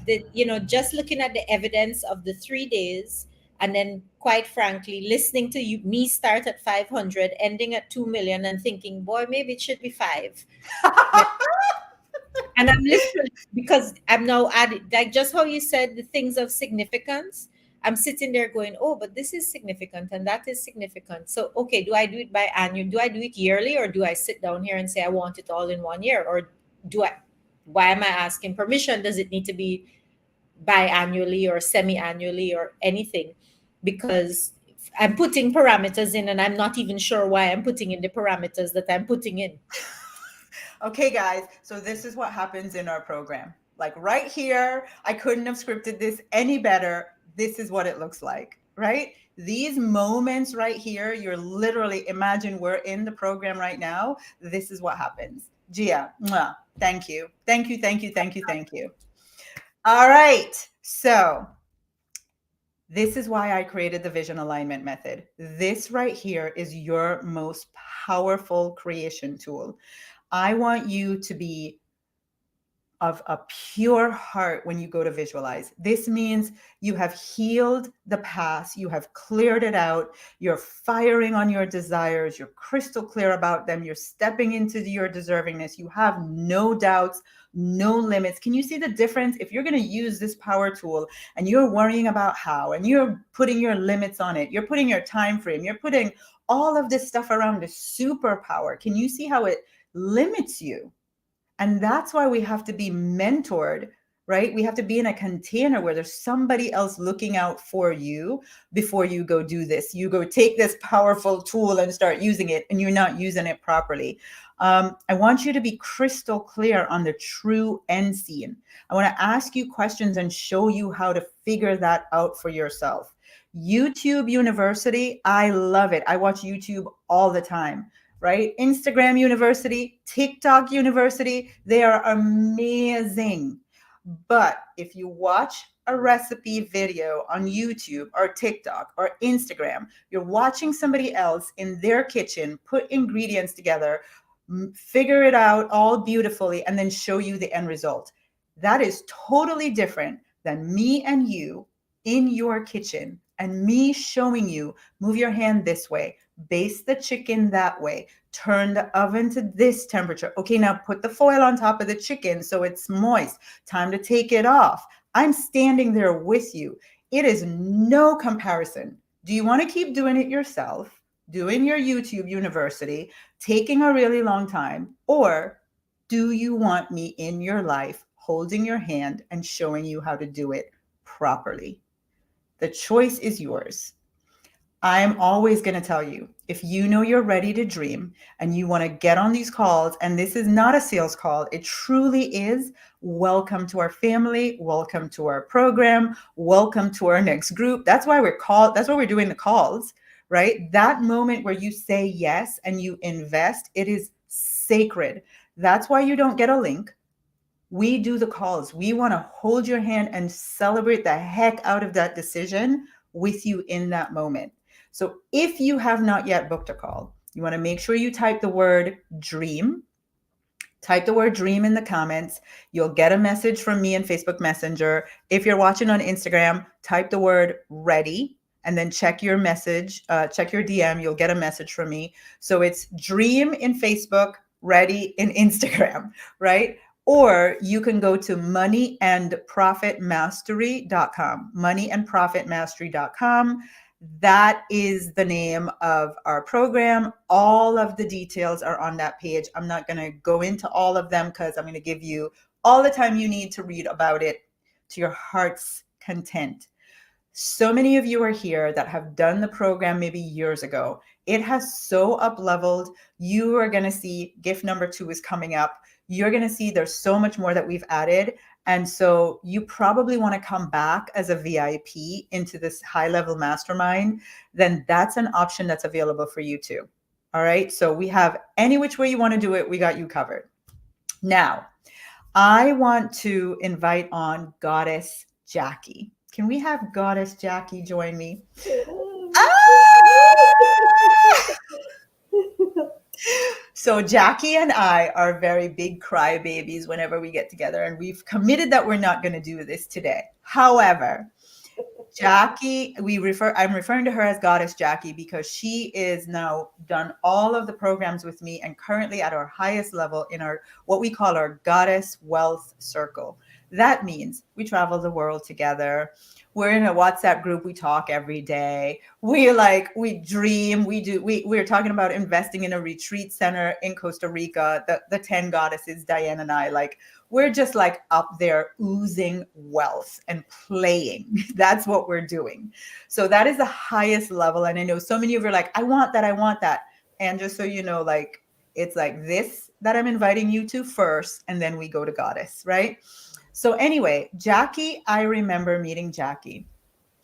the just looking at the evidence of the 3 days, and then quite frankly listening to you me start at 500, ending at 2 million, and thinking, boy, maybe it should be five. And I'm literally, because I'm now adding, like just how you said, the things of significance. I'm sitting there going, oh, but this is significant and that is significant. So, okay, do I do it by annual? Do I do it yearly, or do I sit down here and say I want it all in 1 year? Or do I, why am I asking permission? Does it need to be biannually or semi-annually or anything? Because I'm putting parameters in and I'm not even sure why I'm putting in the parameters that I'm putting in. Okay, guys, so this is what happens in our program. Like right here, I couldn't have scripted this any better. This is what it looks like, right? These moments right here, you're literally, imagine we're in the program right now. This is what happens. Gia, mwah, thank you. Thank you, thank you, thank you, thank you. All right. So this is why I created the vision alignment method. This right here is your most powerful creation tool. I want you to be of a pure heart when you go to visualize. This means you have healed the past, you have cleared it out, you're firing on your desires, you're crystal clear about them, you're stepping into your deservingness, you have no doubts, no limits. Can you see the difference? If you're going to use this power tool and you're worrying about how, and you're putting your limits on it, you're putting your time frame, you're putting all of this stuff around the superpower, can you see how it limits you? And that's why we have to be mentored, right? We have to be in a container where there's somebody else looking out for you before you go do this. You go take this powerful tool and start using it, and you're not using it properly. I want you to be crystal clear on the true end scene. I want to ask you questions and show you how to figure that out for yourself. YouTube University, I love it. I watch YouTube all the time, right? Instagram University, TikTok University, they are amazing. But if you watch a recipe video on YouTube or TikTok or Instagram, you're watching somebody else in their kitchen put ingredients together, figure it out all beautifully, and then show you the end result. That is totally different than me and you in your kitchen and me showing you, move your hand this way, baste the chicken that way, turn the oven to this temperature. Okay, now put the foil on top of the chicken so it's moist. Time to take it off. I'm standing there with you. It is no comparison. Do you want to keep doing it yourself, doing your YouTube University, taking a really long time, or do you want me in your life holding your hand and showing you how to do it properly? The choice is yours. I'm always going to tell you, if you know you're ready to dream and you want to get on these calls, and this is not a sales call, it truly is, welcome to our family, welcome to our program, welcome to our next group. That's why we're doing the calls, right? That moment where you say yes and you invest, it is sacred. That's why you don't get a link. We do the calls. We want to hold your hand and celebrate the heck out of that decision with you in that moment. So if you have not yet booked a call, you want to make sure you type the word dream. Type the word dream in the comments. You'll get a message from me in Facebook Messenger. If you're watching on Instagram, type the word ready and then check your message, check your DM. You'll get a message from me. So it's dream in Facebook, ready in Instagram, right? Or you can go to moneyandprofitmastery.com, moneyandprofitmastery.com. That is the name of our program. All of the details are on that page. I'm not going to go into all of them because I'm going to give you all the time you need to read about it to your heart's content. So many of you are here that have done the program maybe years ago. It has so up-leveled. You are going to see gift number 2 is coming up. You're going to see there's so much more that we've added. And so you probably want to come back as a VIP into this high-level mastermind. Then that's an option that's available for you too. All right. So we have any which way you want to do it, we got you covered. Now, I want to invite on Goddess Jackie. Can we have Goddess Jackie join me? So Jackie and I are very big crybabies whenever we get together, and we've committed that we're not going to do this today. However, Jackie, I'm referring to her as Goddess Jackie because she is now done all of the programs with me and currently at our highest level in our what we call our Goddess Wealth Circle. That means we travel the world together. We're in a WhatsApp group. We talk every day. We dream. We're talking about investing in a retreat center in Costa Rica. The 10 goddesses, Diane and I, like, we're just like up there oozing wealth and playing. That's what we're doing. So that is the highest level. And I know so many of you are like, I want that. I want that. And just so you know, like, it's like this that I'm inviting you to first, and then we go to goddess, right? So anyway, Jackie, I remember meeting Jackie.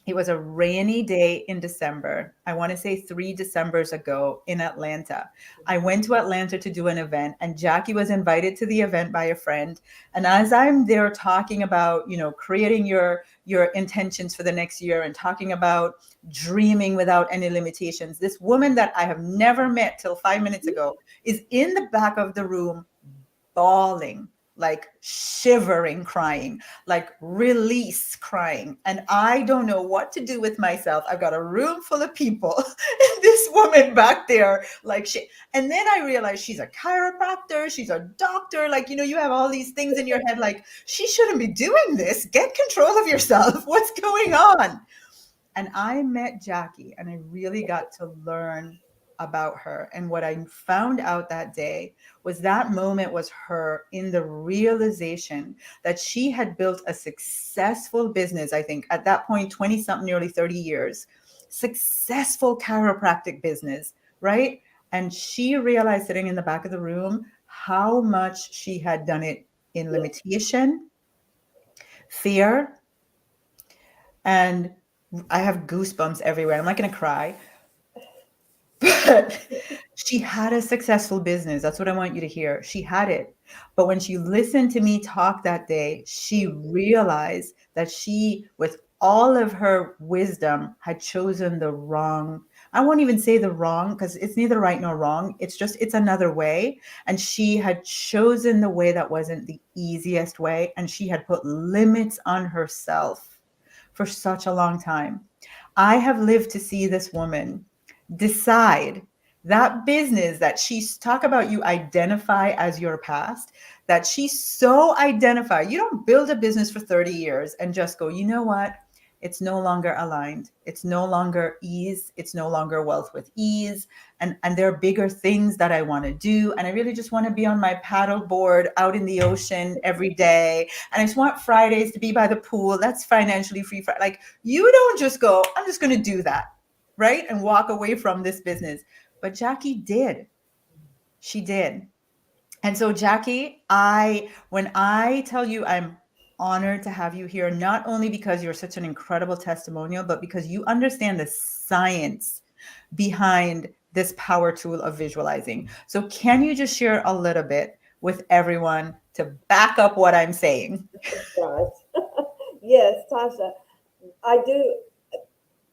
It was a rainy day in December. I want to say 3 Decembers ago in Atlanta. I went to Atlanta to do an event, and Jackie was invited to the event by a friend. And as I'm there talking about, creating your intentions for the next year and talking about dreaming without any limitations, this woman that I have never met till 5 minutes ago is in the back of the room bawling, like shivering, crying, like release crying. And I don't know what to do with myself. I've got a room full of people and this woman back there, like she, and then I realized she's a chiropractor, she's a doctor. Like, you have all these things in your head, like, she shouldn't be doing this. Get control of yourself. What's going on? And I met Jackie and I really got to learn about her. And what I found out that day was that moment was her in the realization that she had built a successful business. I think at that point, 20 something, nearly 30 years, successful chiropractic business, right? And she realized sitting in the back of the room how much she had done it in Yeah. limitation, fear, and I have goosebumps everywhere. I'm not going to cry, but she had a successful business. That's what I want you to hear. She had it. But when she listened to me talk that day, she realized that she, with all of her wisdom, had chosen the wrong. I won't even say the wrong because it's neither right nor wrong. It's another way. And she had chosen the way that wasn't the easiest way. And she had put limits on herself for such a long time. I have lived to see this woman decide that business that she's talk about, you identify as your past, that she so identify. You don't build a business for 30 years and just go, you know what? It's no longer aligned. It's no longer ease. It's no longer wealth with ease. And there are bigger things that I want to do. And I really just want to be on my paddle board out in the ocean every day. And I just want Fridays to be by the pool. That's financially free. Like, you don't just go, I'm just going to do that, right? And walk away from this business. But Jackie did. She did. And so, Jackie, when I tell you I'm honored to have you here, not only because you're such an incredible testimonial, but because you understand the science behind this power tool of visualizing. So, can you just share a little bit with everyone to back up what I'm saying? Gosh. Yes, Tasha, I do.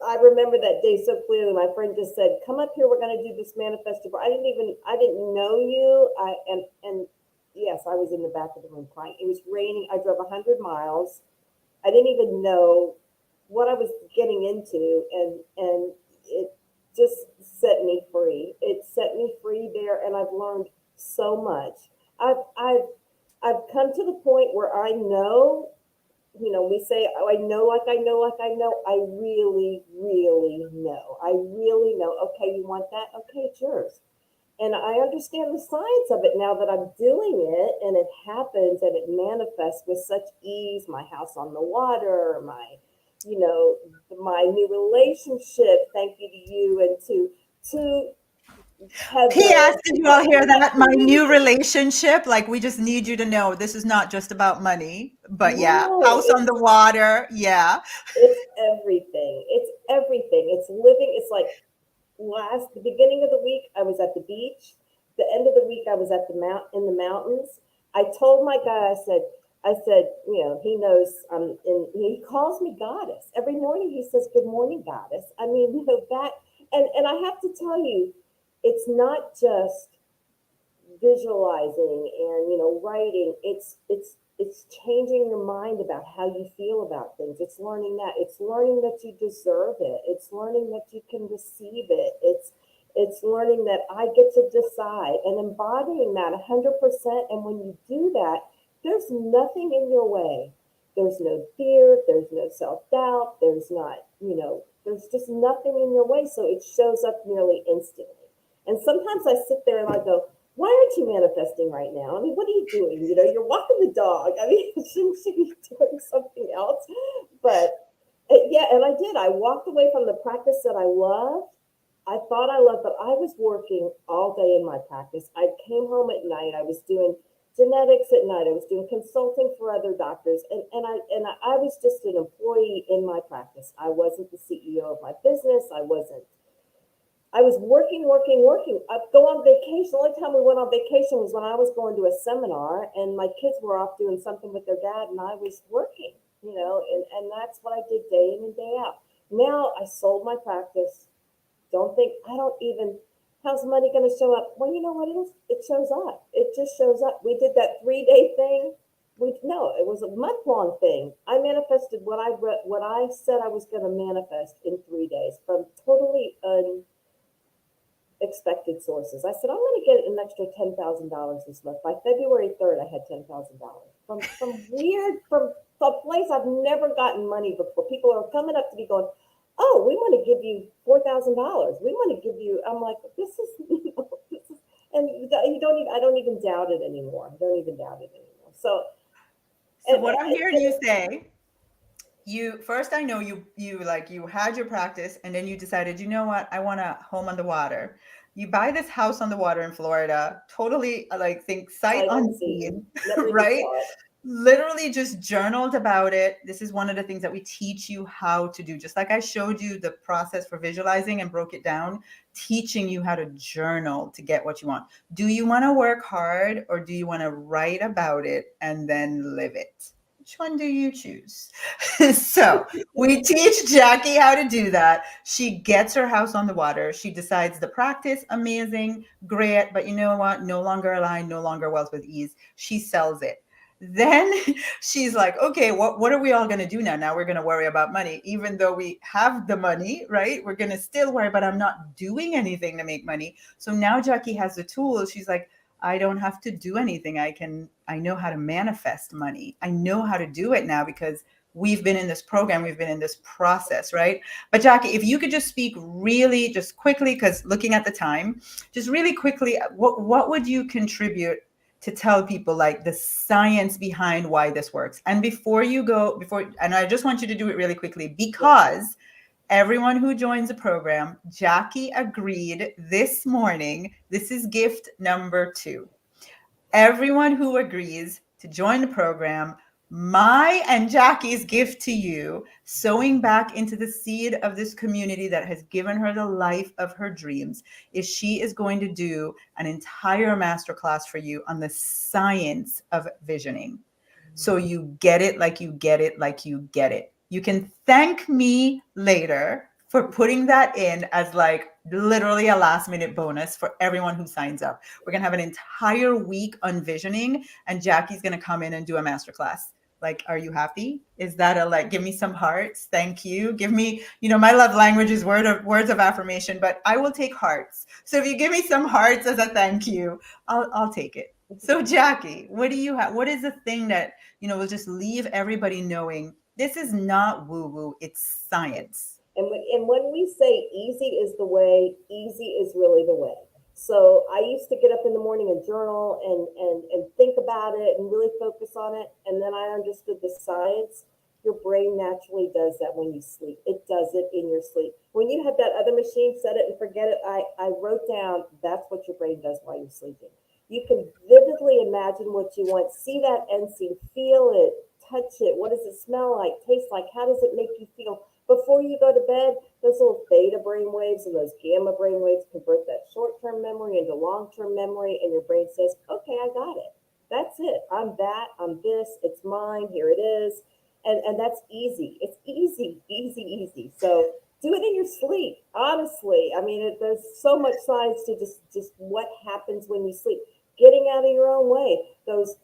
I remember that day so clearly. My friend just said, "Come up here. We're going to do this manifesto." I didn't know you. And yes, I was in the back of the room crying. It was raining. I drove 100 miles. I didn't even know what I was getting into, and it just set me free. It set me free there, and I've learned so much. I've come to the point where I know, we say, oh, I know, like I know, like I know. I really, really know. I really know. Okay, you want that? Okay, it's yours. And I understand the science of it now that I'm doing it, and it happens and it manifests with such ease. My house on the water, you know, my new relationship. Thank you to you and to P.S. Heather. Did you all hear that? My new relationship. Like, we just need you to know this is not just about money, but yeah, No, house on the water. Yeah. it's everything. It's everything. It's living. It's like the beginning of the week I was at the beach. The end of the week I was at the in the mountains. I told my guy, I said, he knows he calls me goddess. Every morning he says, "Good morning, goddess." I mean, that, and I have to tell you, it's not just visualizing and writing. It's changing your mind about how you feel about things. It's learning that you deserve it. It's learning that you can receive it. It's learning that I get to decide and embodying that 100%. And when you do that, there's nothing in your way. There's no fear, there's no self-doubt, there's not, there's just nothing in your way. So it shows up nearly instantly. And sometimes I sit there and I go, why aren't you manifesting right now? I mean, what are you doing? You're walking the dog. I mean, shouldn't you be doing something else? But yeah, and I did. I walked away from the practice that I loved. I thought I loved, but I was working all day in my practice. I came home at night. I was doing genetics at night. I was doing consulting for other doctors, and I was just an employee in my practice. I wasn't the CEO of my business. I wasn't. I was working, working, working. I'd go on vacation. The only time we went on vacation was when I was going to a seminar and my kids were off doing something with their dad and I was working, and that's what I did day in and day out. Now I sold my practice. I don't even, how's money going to show up? Well, you know what it is? It shows up. It just shows up. We did that 3-day thing. No, it was a month-long thing. I manifested what I said I was going to manifest in 3 days from totally expected sources. I said, I'm going to get an extra $10,000 this month. By February 3rd, I had $10,000 from a place I've never gotten money before. People are coming up to me going, oh, we want to give you $4,000. We want to give you, I'm like, this is, and you don't even, I don't even doubt it anymore. I don't even doubt it anymore. So what I'm hearing you say, I know you had your practice and then you decided, you know what, I want a home on the water. You buy this house on the water in Florida, totally think sight unseen, right? Literally just journaled about it. This is one of the things that we teach you how to do. Just like I showed you the process for visualizing and broke it down, teaching you how to journal to get what you want. Do you want to work hard or do you want to write about it and then live it? Which one do you choose? So we teach Jackie how to do that. She gets her house on the water. She decides the practice, amazing, great. But you know what? No longer aligned, no longer wealth with ease. She sells it. Then she's like, okay, what are we all going to do now? Now we're going to worry about money, even though we have the money, right? We're going to still worry, but I'm not doing anything to make money. So now Jackie has the tools. She's like, I don't have to do anything. I know how to manifest money. I know how to do it now because we've been in this program. We've been in this process, right? But Jackie, if you could just speak really just quickly, because looking at the time, just really quickly, what would you contribute to tell people the science behind why this works? And and I just want you to do it really quickly because everyone who joins the program, Jackie agreed this morning, this is gift number 2. Everyone who agrees to join the program, my and Jackie's gift to you, sowing back into the seed of this community that has given her the life of her dreams, is she is going to do an entire masterclass for you on the science of visioning. So you get it like you get it like you get it. You can thank me later for putting that in as literally a last minute bonus for everyone who signs up. We're going to have an entire week on visioning and Jackie's going to come in and do a masterclass. Are you happy? Is that give me some hearts? Thank you. Give me, my love language is words of affirmation, but I will take hearts. So if you give me some hearts as a thank you, I'll take it. So Jackie, what do you have? What is the thing that, will just leave everybody knowing this is not woo-woo, it's science? And when we say easy is the way, easy is really the way. So I used to get up in the morning and journal and think about it and really focus on it. And then I understood the science. Your brain naturally does that when you sleep. It does it in your sleep. When you have that other machine, set it and forget it, I wrote down that's what your brain does while you're sleeping. You can vividly imagine what you want, see that end scene, feel it, touch it. What does it smell like, taste like? How does it make you feel? Before you go to bed, those little theta brain waves and those gamma brain waves convert that short-term memory into long-term memory, and your brain says, okay, I got it. That's it. I'm that. I'm this. It's mine. Here it is. And that's easy. It's easy, easy, easy. So do it in your sleep. Honestly, I mean, there's so much science to just what happens when you sleep. Getting out of your own way. Those,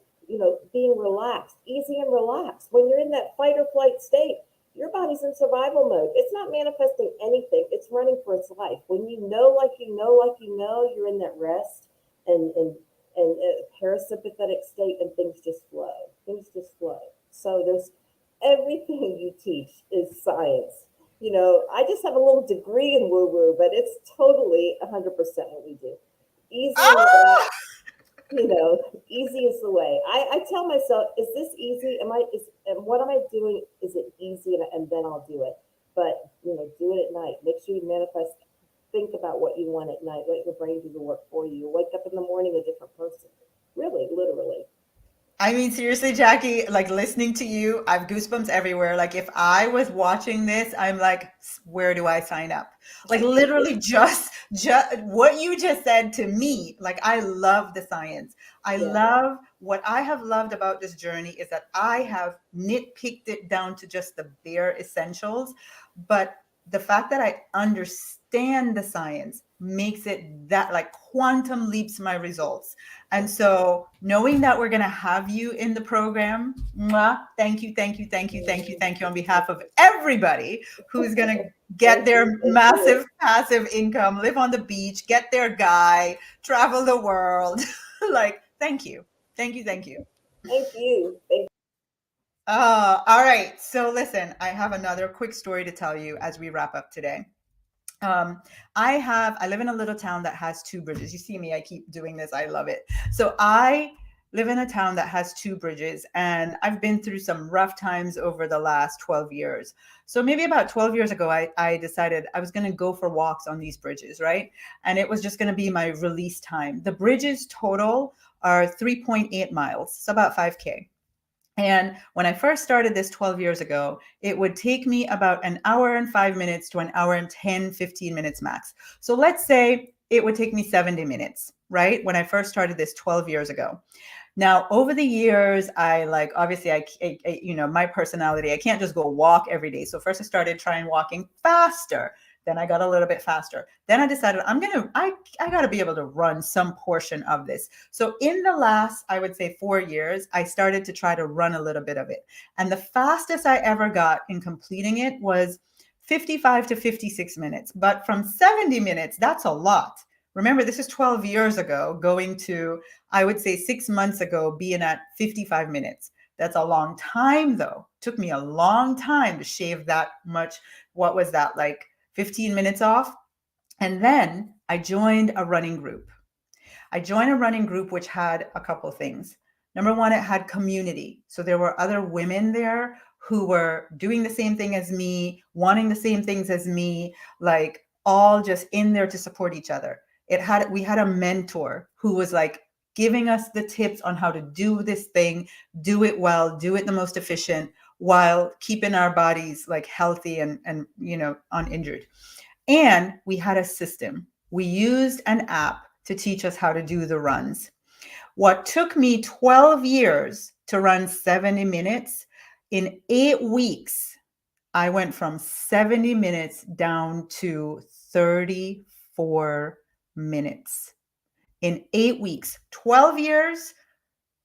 being relaxed, easy and relaxed. When you're in that fight or flight state, your body's in survival mode. It's not manifesting anything. It's running for its life. When you know, like you know, like you know, you're in that rest and parasympathetic state, and things just flow. Things just flow. So everything you teach is science. You know, I just have a little degree in woo woo, but it's totally 100% what we do. Easy in the way, Ah! you know, easy is the way. I tell myself, is this easy? And what am I doing? Is it easy? And then I'll do it. But, you know, do it at night. Make sure you manifest. Think about what you want at night. Let your brain do the work for you. Wake up in the morning a different person. Really, literally. I mean, seriously, Jackie, like listening to you, I've goosebumps everywhere. Like if I was watching this, I'm like, where do I sign up? Like literally just what you just said to me. Like I love the science. I Yeah. love what I have loved about this journey is that I have nitpicked it down to just the bare essentials, but the fact that I understand the science makes it that like quantum leaps my results. And so knowing that we're going to have you in the program, mwah, thank you, thank you, thank you, thank you, thank you on behalf of everybody who's going to get Thank you. their Thank you. massive passive income, live on the beach, get their guy, travel the world. Like, thank you. Thank you. Thank you. Thank you. Thank All right. So listen, I have another quick story to tell you as we wrap up today. Um, I live in a little town that has two bridges. You see me, I keep doing this. I love it. So I live in a town that has two bridges, and I've been through some rough times over the last 12 years. So maybe about 12 years ago, I decided I was going to go for walks on these bridges, right? And it was just going to be my release time. The bridges total are 3.8 miles, so about 5K. And when I first started this 12 years ago, it would take me about an hour and 5 minutes to an hour and 10, 15 minutes max. So let's say it would take me 70 minutes, right? When I first started this 12 years ago. Now, over the years, I like obviously you know, my personality, I can't just go walk every day. So first I started trying walking faster. Then I got a little bit faster. Then I decided I got to be able to run some portion of this. So in the last, I would say 4 years, I started to try to run a little bit of it. And the fastest I ever got in completing it was 55 to 56 minutes. But from 70 minutes, that's a lot. Remember, this is 12 years ago, going to, I would say 6 months ago, being at 55 minutes. That's a long time, though. Took me a long time to shave that much. What was that, like 15 minutes off? And then I joined a running group. I joined a running group which had a couple things. Number one, it had community. So there were other women there who were doing the same thing as me, wanting the same things as me, like all just in there to support each other. We had a mentor who was like giving us the tips on how to do this thing, do it well, do it the most efficient while keeping our bodies like healthy and you know, uninjured. And we had a system. We used an app to teach us how to do the runs. What took me 12 years to run 70 minutes, in 8 weeks, I went from 70 minutes down to 34 minutes. In 8 weeks, 12 years,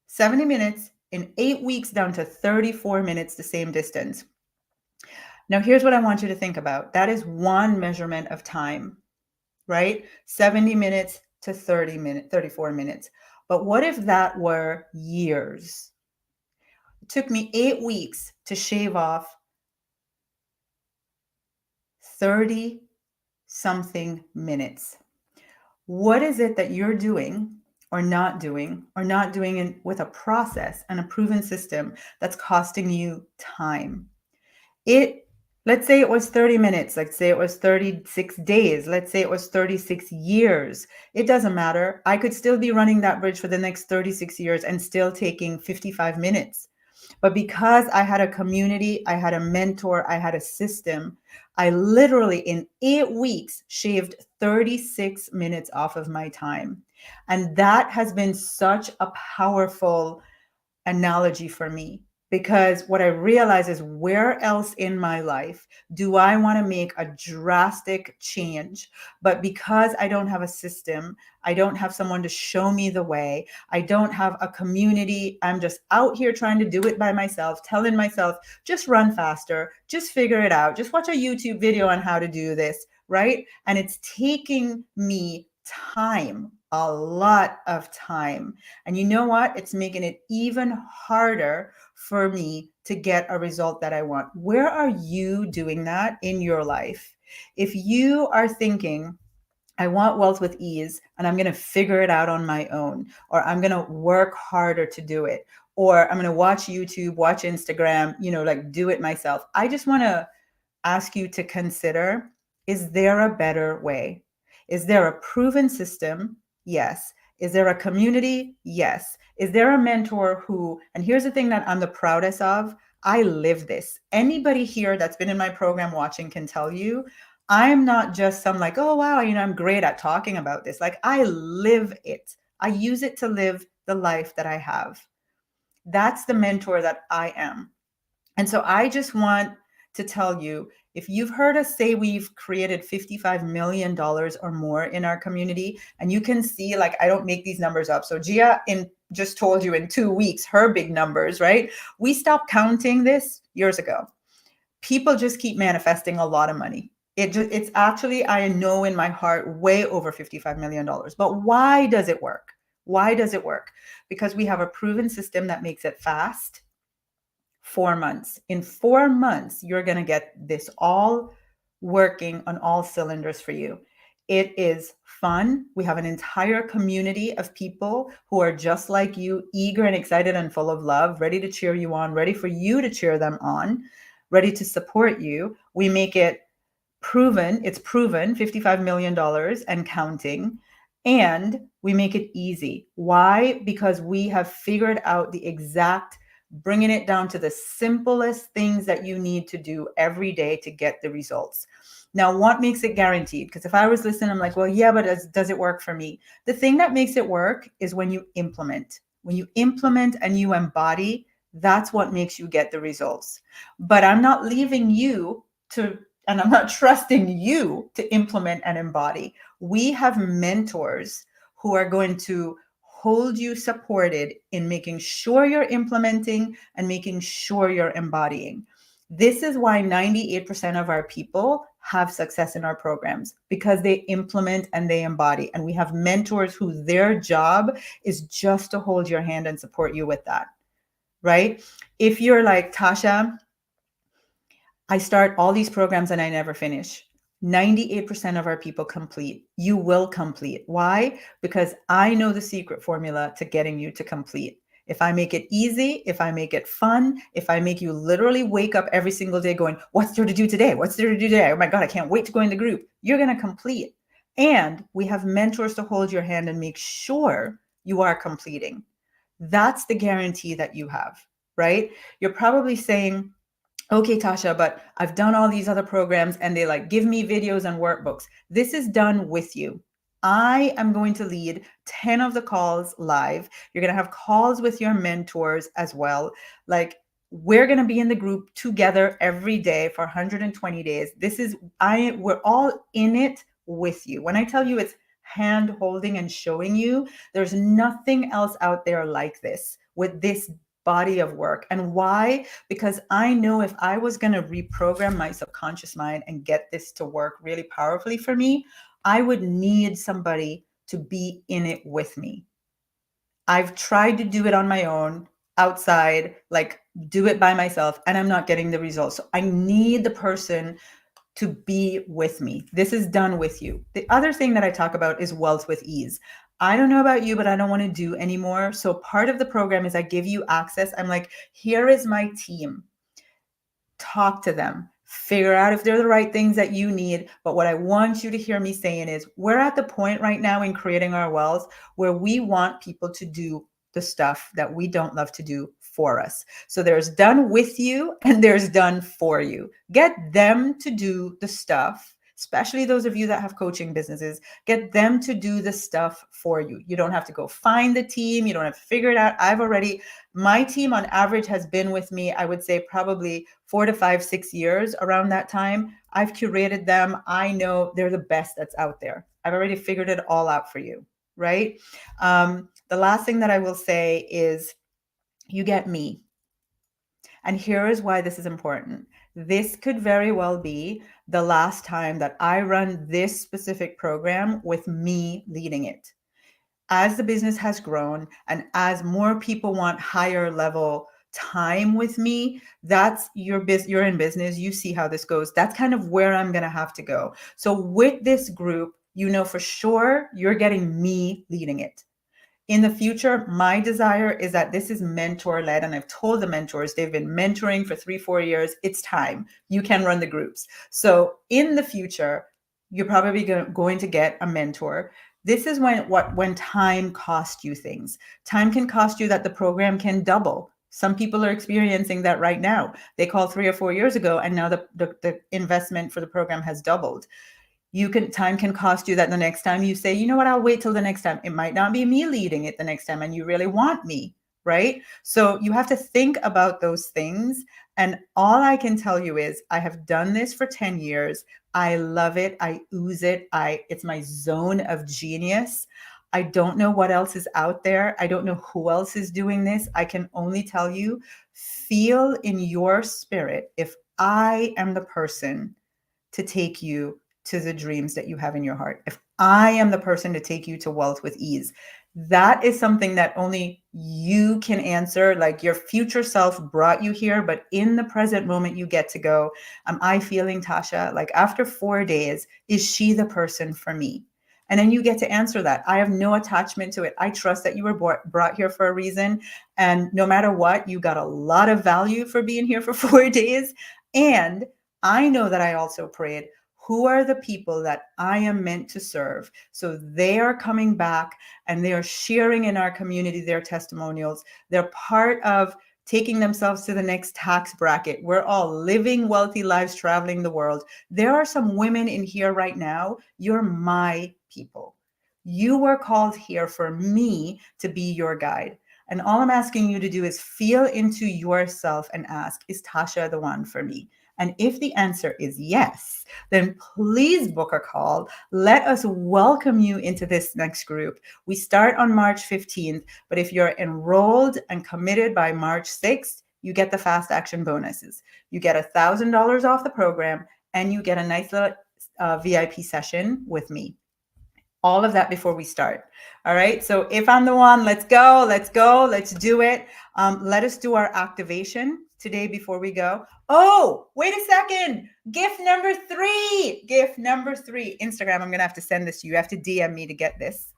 70 minutes, in 8 weeks down to 34 minutes, the same distance. Now, here's what I want you to think about. That is one measurement of time, right? 70 minutes to 34 minutes. But what if that were years? It took me 8 weeks to shave off 30 something minutes. What is it that you're doing or not doing with a process and a proven system that's costing you time? Let's say it was 30 minutes, let's say it was 36 days, let's say it was 36 years. It doesn't matter. I could still be running that bridge for the next 36 years and still taking 55 minutes. But because I had a community, I had a mentor, I had a system, I literally in 8 weeks shaved 36 minutes off of my time. And that has been such a powerful analogy for me, because what I realize is, where else in my life do I want to make a drastic change? But because I don't have a system, I don't have someone to show me the way, I don't have a community, I'm just out here trying to do it by myself, telling myself, just run faster, just figure it out, just watch a YouTube video on how to do this, right? And it's taking me time, a lot of time. And you know what? It's making it even harder for me to get a result that I want. Where are you doing that in your life? If you are thinking, I want wealth with ease and I'm going to figure it out on my own, or I'm going to work harder to do it, or I'm going to watch YouTube, watch Instagram, like do it myself. I just want to ask you to consider, is there a better way? Is there a proven system? Yes. Is there a community? Yes. Is there a mentor who, and here's the thing that I'm the proudest of, I live this. Anybody here that's been in my program watching can tell you, I'm not just some like, oh, wow, I'm great at talking about this. Like, I live it. I use it to live the life that I have. That's the mentor that I am. And so I just want to tell you, if you've heard us say we've created $55 million or more in our community, and you can see, like, I don't make these numbers up. So Gia just told you in 2 weeks, her big numbers, right? We stopped counting this years ago. People just keep manifesting a lot of money. It's actually, I know in my heart, way over $55 million. But why does it work? Why does it work? Because we have a proven system that makes it fast. 4 months. In 4 months, you're going to get this all working on all cylinders for you. It is fun. We have an entire community of people who are just like you, eager and excited and full of love, ready to cheer you on, ready for you to cheer them on, ready to support you. We make it proven. It's proven, $55 million and counting. And we make it easy. Why? Because we have figured out the exact, bringing it down to the simplest things that you need to do every day to get the results. Now, what makes it guaranteed? Because if I was listening, I'm like, well, yeah, but does it work for me? The thing that makes it work is when you implement. When you implement and you embody, that's what makes you get the results. But I'm not leaving you and I'm not trusting you to implement and embody. We have mentors who are going to hold you supported in making sure you're implementing and making sure you're embodying. This is why 98% of our people have success in our programs, because they implement and they embody. And we have mentors who their job is just to hold your hand and support you with that, right? If you're like, Tasha, I start all these programs and I never finish. 98% of our people complete. You will complete. Why? Because I know the secret formula to getting you to complete. If I make it easy, if I make it fun, if I make you literally wake up every single day going, what's there to do today? What's there to do today? Oh my God, I can't wait to go in the group. You're going to complete. And we have mentors to hold your hand and make sure you are completing. That's the guarantee that you have, right? You're probably saying, okay, Tasha, but I've done all these other programs and they like give me videos and workbooks. This is done with you. I am going to lead 10 of the calls live. You're going to have calls with your mentors as well. Like, we're going to be in the group together every day for 120 days. We're all in it with you. When I tell you it's hand holding and showing you, there's nothing else out there like this with this body of work. And why? Because I know if I was going to reprogram my subconscious mind and get this to work really powerfully for me, I would need somebody to be in it with me. I've tried to do it on my own, outside, like do it by myself, and I'm not getting the results. So I need the person to be with me. This is done with you. The other thing that I talk about is wealth with ease. I don't know about you, but I don't want to do anymore. So part of the program is I give you access. I'm like, here is my team. Talk to them. Figure out if they're the right things that you need. But what I want you to hear me saying is, we're at the point right now in creating our wealth where we want people to do the stuff that we don't love to do for us. So there's done with you and there's done for you. Get them to do the stuff, especially those of you that have coaching businesses. Get them to do the stuff for you. You don't have to go find the team. You don't have to figure it out. My team on average has been with me, I would say probably 4 to 5, 6 years around that time. I've curated them. I know they're the best that's out there. I've already figured it all out for you, right? The last thing that I will say is you get me. And here is why this is important. This could very well be the last time that I run this specific program with me leading it. as the business has grown and as more people want higher level time with me, that's you're in business, you see how this goes. That's kind of where I'm going to have to go. So with this group, you know for sure you're getting me leading it. In the future, my desire is that this is mentor led. And I've told the mentors, they've been mentoring for 3-4 years. It's time. You can run the groups. So in the future, you're probably going to get a mentor. This is when time costs you things. Time can cost you that the program can double. Some people are experiencing that right now. They called 3 or 4 years ago, and now the investment for the program has doubled. Time can cost you that the next time you say, you know what, I'll wait till the next time. It might not be me leading it the next time and you really want me, right? So you have to think about those things. And all I can tell you is I have done this for 10 years. I love it. I ooze it. It's my zone of genius. I don't know what else is out there. I don't know who else is doing this. I can only tell you, feel in your spirit if I am the person to take you to the dreams that you have in your heart. If I am the person to take you to wealth with ease, that is something that only you can answer. Like your future self brought you here, but in the present moment, you get to go, am I feeling, Tasha, like after 4 days, is she the person for me? And then you get to answer that. I have no attachment to it. I trust that you were brought here for a reason. And no matter what, you got a lot of value for being here for 4 days. And I know that I also prayed, who are the people that I am meant to serve? So they are coming back and they are sharing in our community their testimonials. They're part of taking themselves to the next tax bracket. We're all living wealthy lives, traveling the world. There are some women in here right now. You're my people. You were called here for me to be your guide. And all I'm asking you to do is feel into yourself and ask, is Tasha the one for me? And if the answer is yes, then please book a call. Let us welcome you into this next group. We start on March 15th, but if you're enrolled and committed by March 6th, you get the fast action bonuses. You get $1,000 off the program and you get a nice little VIP session with me. All of that before we start. All right. So if I'm the one, let's go, let's do it. Let us do our activation today before we go. Oh, wait a second. Gift number 3. Instagram, I'm going to have to send this to you. You have to DM me to get this.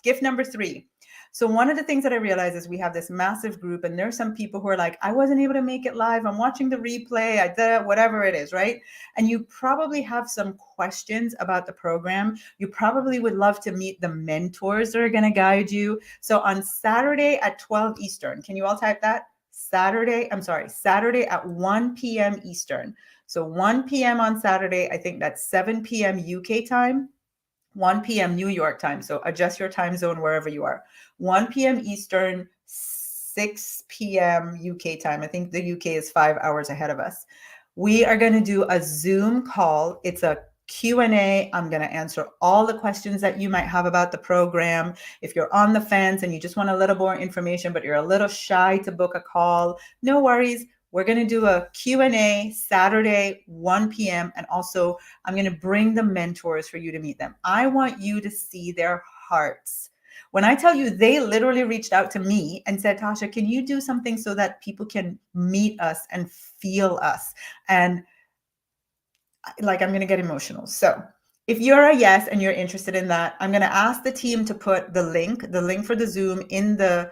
Gift number 3. So one of the things that I realize is we have this massive group and there's some people who are like, I wasn't able to make it live. I'm watching the replay. I did whatever it is, right? And you probably have some questions about the program. You probably would love to meet the mentors that are going to guide you. So on Saturday at 12 Eastern, can you all type that? Saturday at 1 p.m. Eastern. So 1 p.m. on Saturday, I think that's 7 p.m. UK time. 1 p.m. New York time. So adjust your time zone wherever you are. 1 p.m. Eastern, 6 p.m. UK time. I think the UK is 5 hours ahead of us. We are going to do a Zoom call. It's a Q&A. I'm going to answer all the questions that you might have about the program. If you're on the fence and you just want a little more information, but you're a little shy to book a call, no worries. We're going to do a Q&A Saturday, 1 p.m. And also, I'm going to bring the mentors for you to meet them. I want you to see their hearts. When I tell you, they literally reached out to me and said, Tasha, can you do something so that people can meet us and feel us? And like, I'm going to get emotional. So if you're a yes and you're interested in that, I'm going to ask the team to put the link for the Zoom in the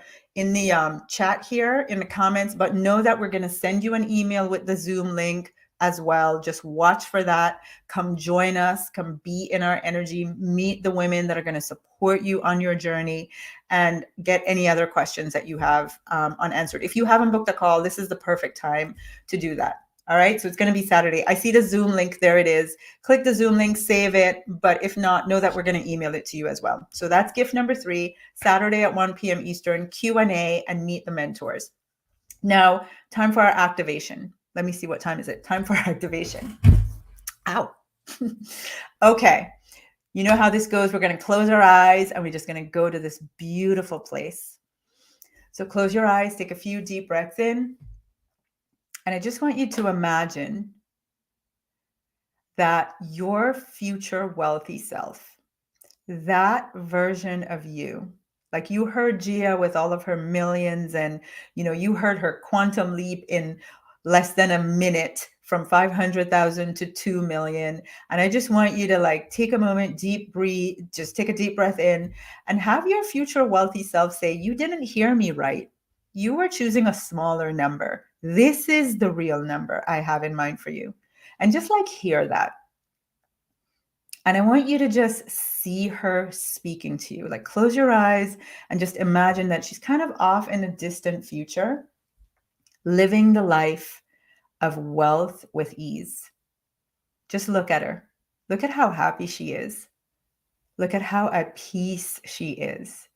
chat here in the comments, but know that we're going to send you an email with the Zoom link as well. Just watch for that. Come join us, come be in our energy, meet the women that are going to support you on your journey, and get any other questions that you have unanswered. If you haven't booked a call, this is the perfect time to do that. All right, so it's going to be Saturday. I see the Zoom link. There it is. Click the Zoom link, save it. But if not, know that we're going to email it to you as well. So that's gift number 3, Saturday at 1 p.m. Eastern, Q&A, and meet the mentors. Now, time for our activation. Let me see, what time is it? Time for activation. Ow. Okay. You know how this goes. We're going to close our eyes and we're just going to go to this beautiful place. So close your eyes, take a few deep breaths in. And I just want you to imagine that your future wealthy self, that version of you, Like you heard Gia with all of her millions, and you heard her quantum leap in less than a minute from 500,000 to 2 million. And I just want you to like take a moment, deep breathe, just take a deep breath in and have your future wealthy self say, you didn't hear me right. You were choosing a smaller number. This is the real number I have in mind for you. And just like hear that. And I want you to just see her speaking to you. Like close your eyes and just imagine that she's kind of off in a distant future, living the life of wealth with ease. Just look at her. Look at how happy she is. Look at how at peace she is.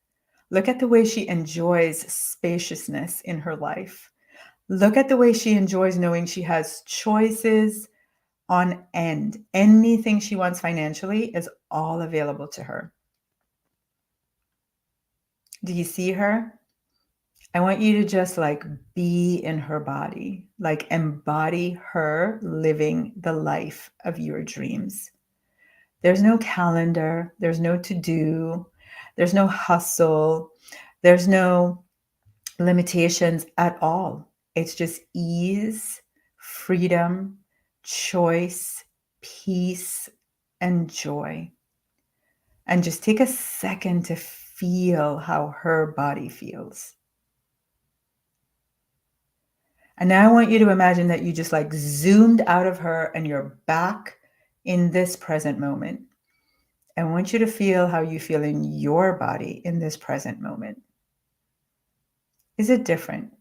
Look at the way she enjoys spaciousness in her life. Look at the way she enjoys knowing she has choices on end. Anything she wants financially is all available to her. Do you see her? I want you to just like be in her body, like embody her living the life of your dreams. There's no calendar, there's no to-do, there's no hustle, there's no limitations at all. It's just ease, freedom, choice, peace, and joy. And just take a second to feel how her body feels. And now I want you to imagine that you just like zoomed out of her and you're back in this present moment. I want you to feel how you feel in your body in this present moment. Is it different?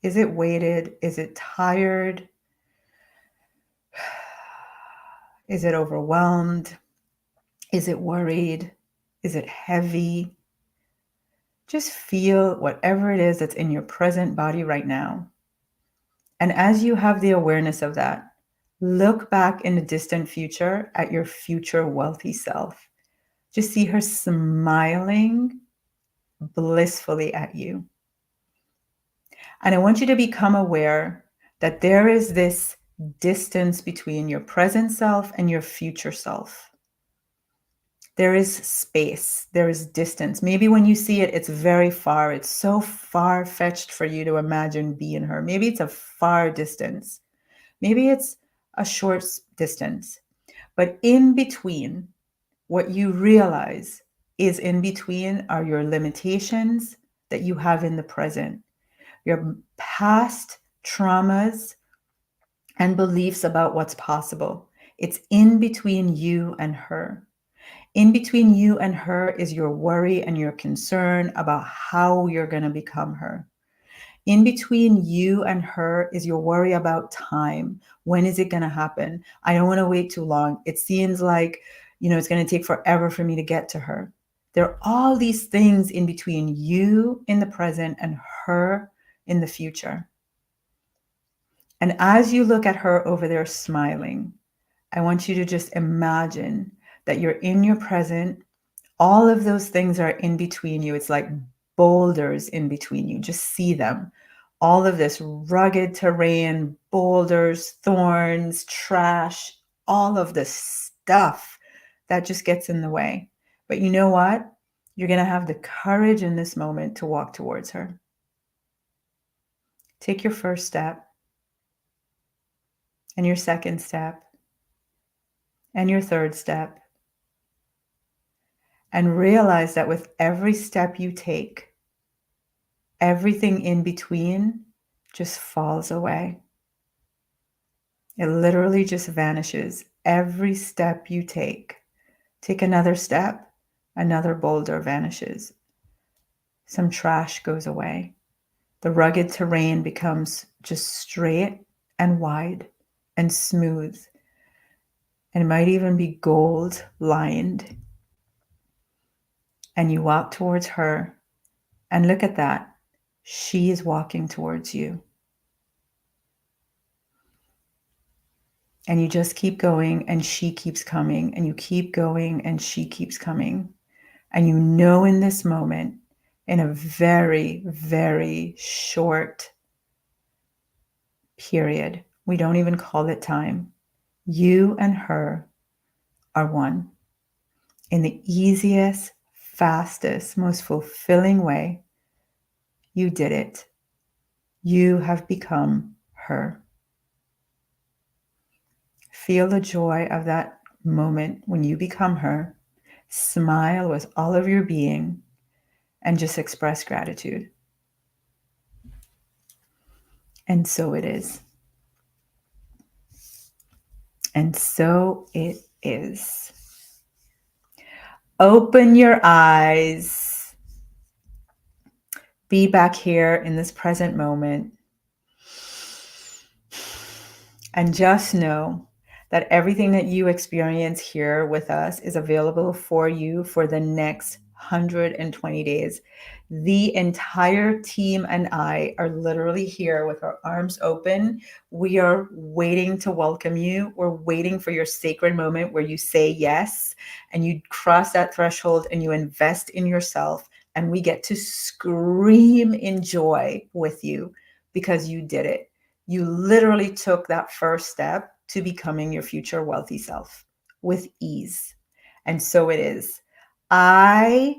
Is it weighted? Is it tired? Is it overwhelmed? Is it worried? Is it heavy? Just feel whatever it is that's in your present body right now. And as you have the awareness of that, look back in the distant future at your future wealthy self. Just see her smiling blissfully at you. And I want you to become aware that there is this distance between your present self and your future self. There is space, there is distance. Maybe when you see it, it's very far. It's so far-fetched for you to imagine being her. Maybe it's a far distance. Maybe it's a short distance. But in between, what you realize is in between are your limitations that you have in the present, your past traumas and beliefs about what's possible. It's in between you and her. In between you and her is your worry and your concern about how you're going to become her. In between you and her is your worry about time. When is it going to happen? I don't want to wait too long. It seems like, it's going to take forever for me to get to her. There are all these things in between you in the present and her in the future. And as you look at her over there smiling, I want you to just imagine that you're in your present. All of those things are in between you. It's like boulders in between you. Just see them. All of this rugged terrain, boulders, thorns, trash, all of the stuff that just gets in the way. But you know what? You're going to have the courage in this moment to walk towards her. Take your first step and your second step and your third step. And realize that with every step you take, everything in between just falls away. It literally just vanishes. Every step you take another step, another boulder vanishes. Some trash goes away. The rugged terrain becomes just straight and wide and smooth. And it might even be gold lined. And you walk towards her, and look at that. She is walking towards you. And you just keep going, and she keeps coming, and you keep going, and she keeps coming. And you know in this moment, in a very, very short period, we don't even call it time, you and her are one. In the easiest, fastest, most fulfilling way. You did it. You have become her. Feel the joy of that moment when you become her. Smile with all of your being and just express gratitude. And so it is. And so it is. Open your eyes. Be back here in this present moment. And just know that everything that you experience here with us is available for you for the next 120 days. The entire team and I are literally here with our arms open. We are waiting to welcome you. We're waiting for your sacred moment where you say yes and you cross that threshold and you invest in yourself. And we get to scream in joy with you because you did it. You literally took that first step to becoming your future wealthy self with ease. And so it is. I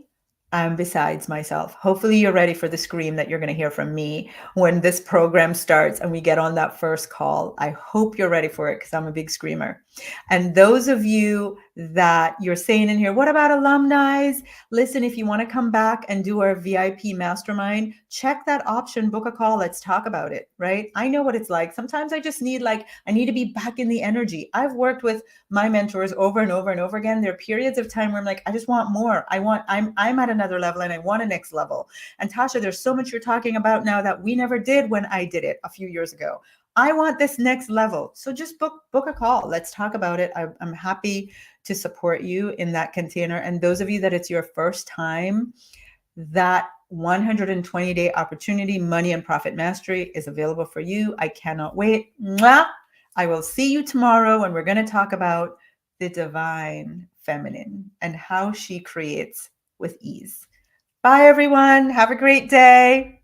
am besides myself. Hopefully you're ready for the scream that you're going to hear from me when this program starts and we get on that first call. I hope you're ready for it because I'm a big screamer. And those of you that you're saying in here, what about alumni? Listen, if you want to come back and do our VIP mastermind, check that option, book a call. Let's talk about it, right? I know what it's like. Sometimes I just need I need to be back in the energy. I've worked with my mentors over and over and over again. There are periods of time where I'm like, I just want more. I'm at another level and I want a next level. And Tasha, there's so much you're talking about now that we never did when I did it a few years ago. I want this next level. So just book a call. Let's talk about it. I'm happy to support you in that container. And those of you that it's your first time, that 120-day opportunity, Money and Profit Mastery, is available for you. I cannot wait. Mwah! I will see you tomorrow when we're going to talk about the divine feminine and how she creates with ease. Bye, everyone. Have a great day.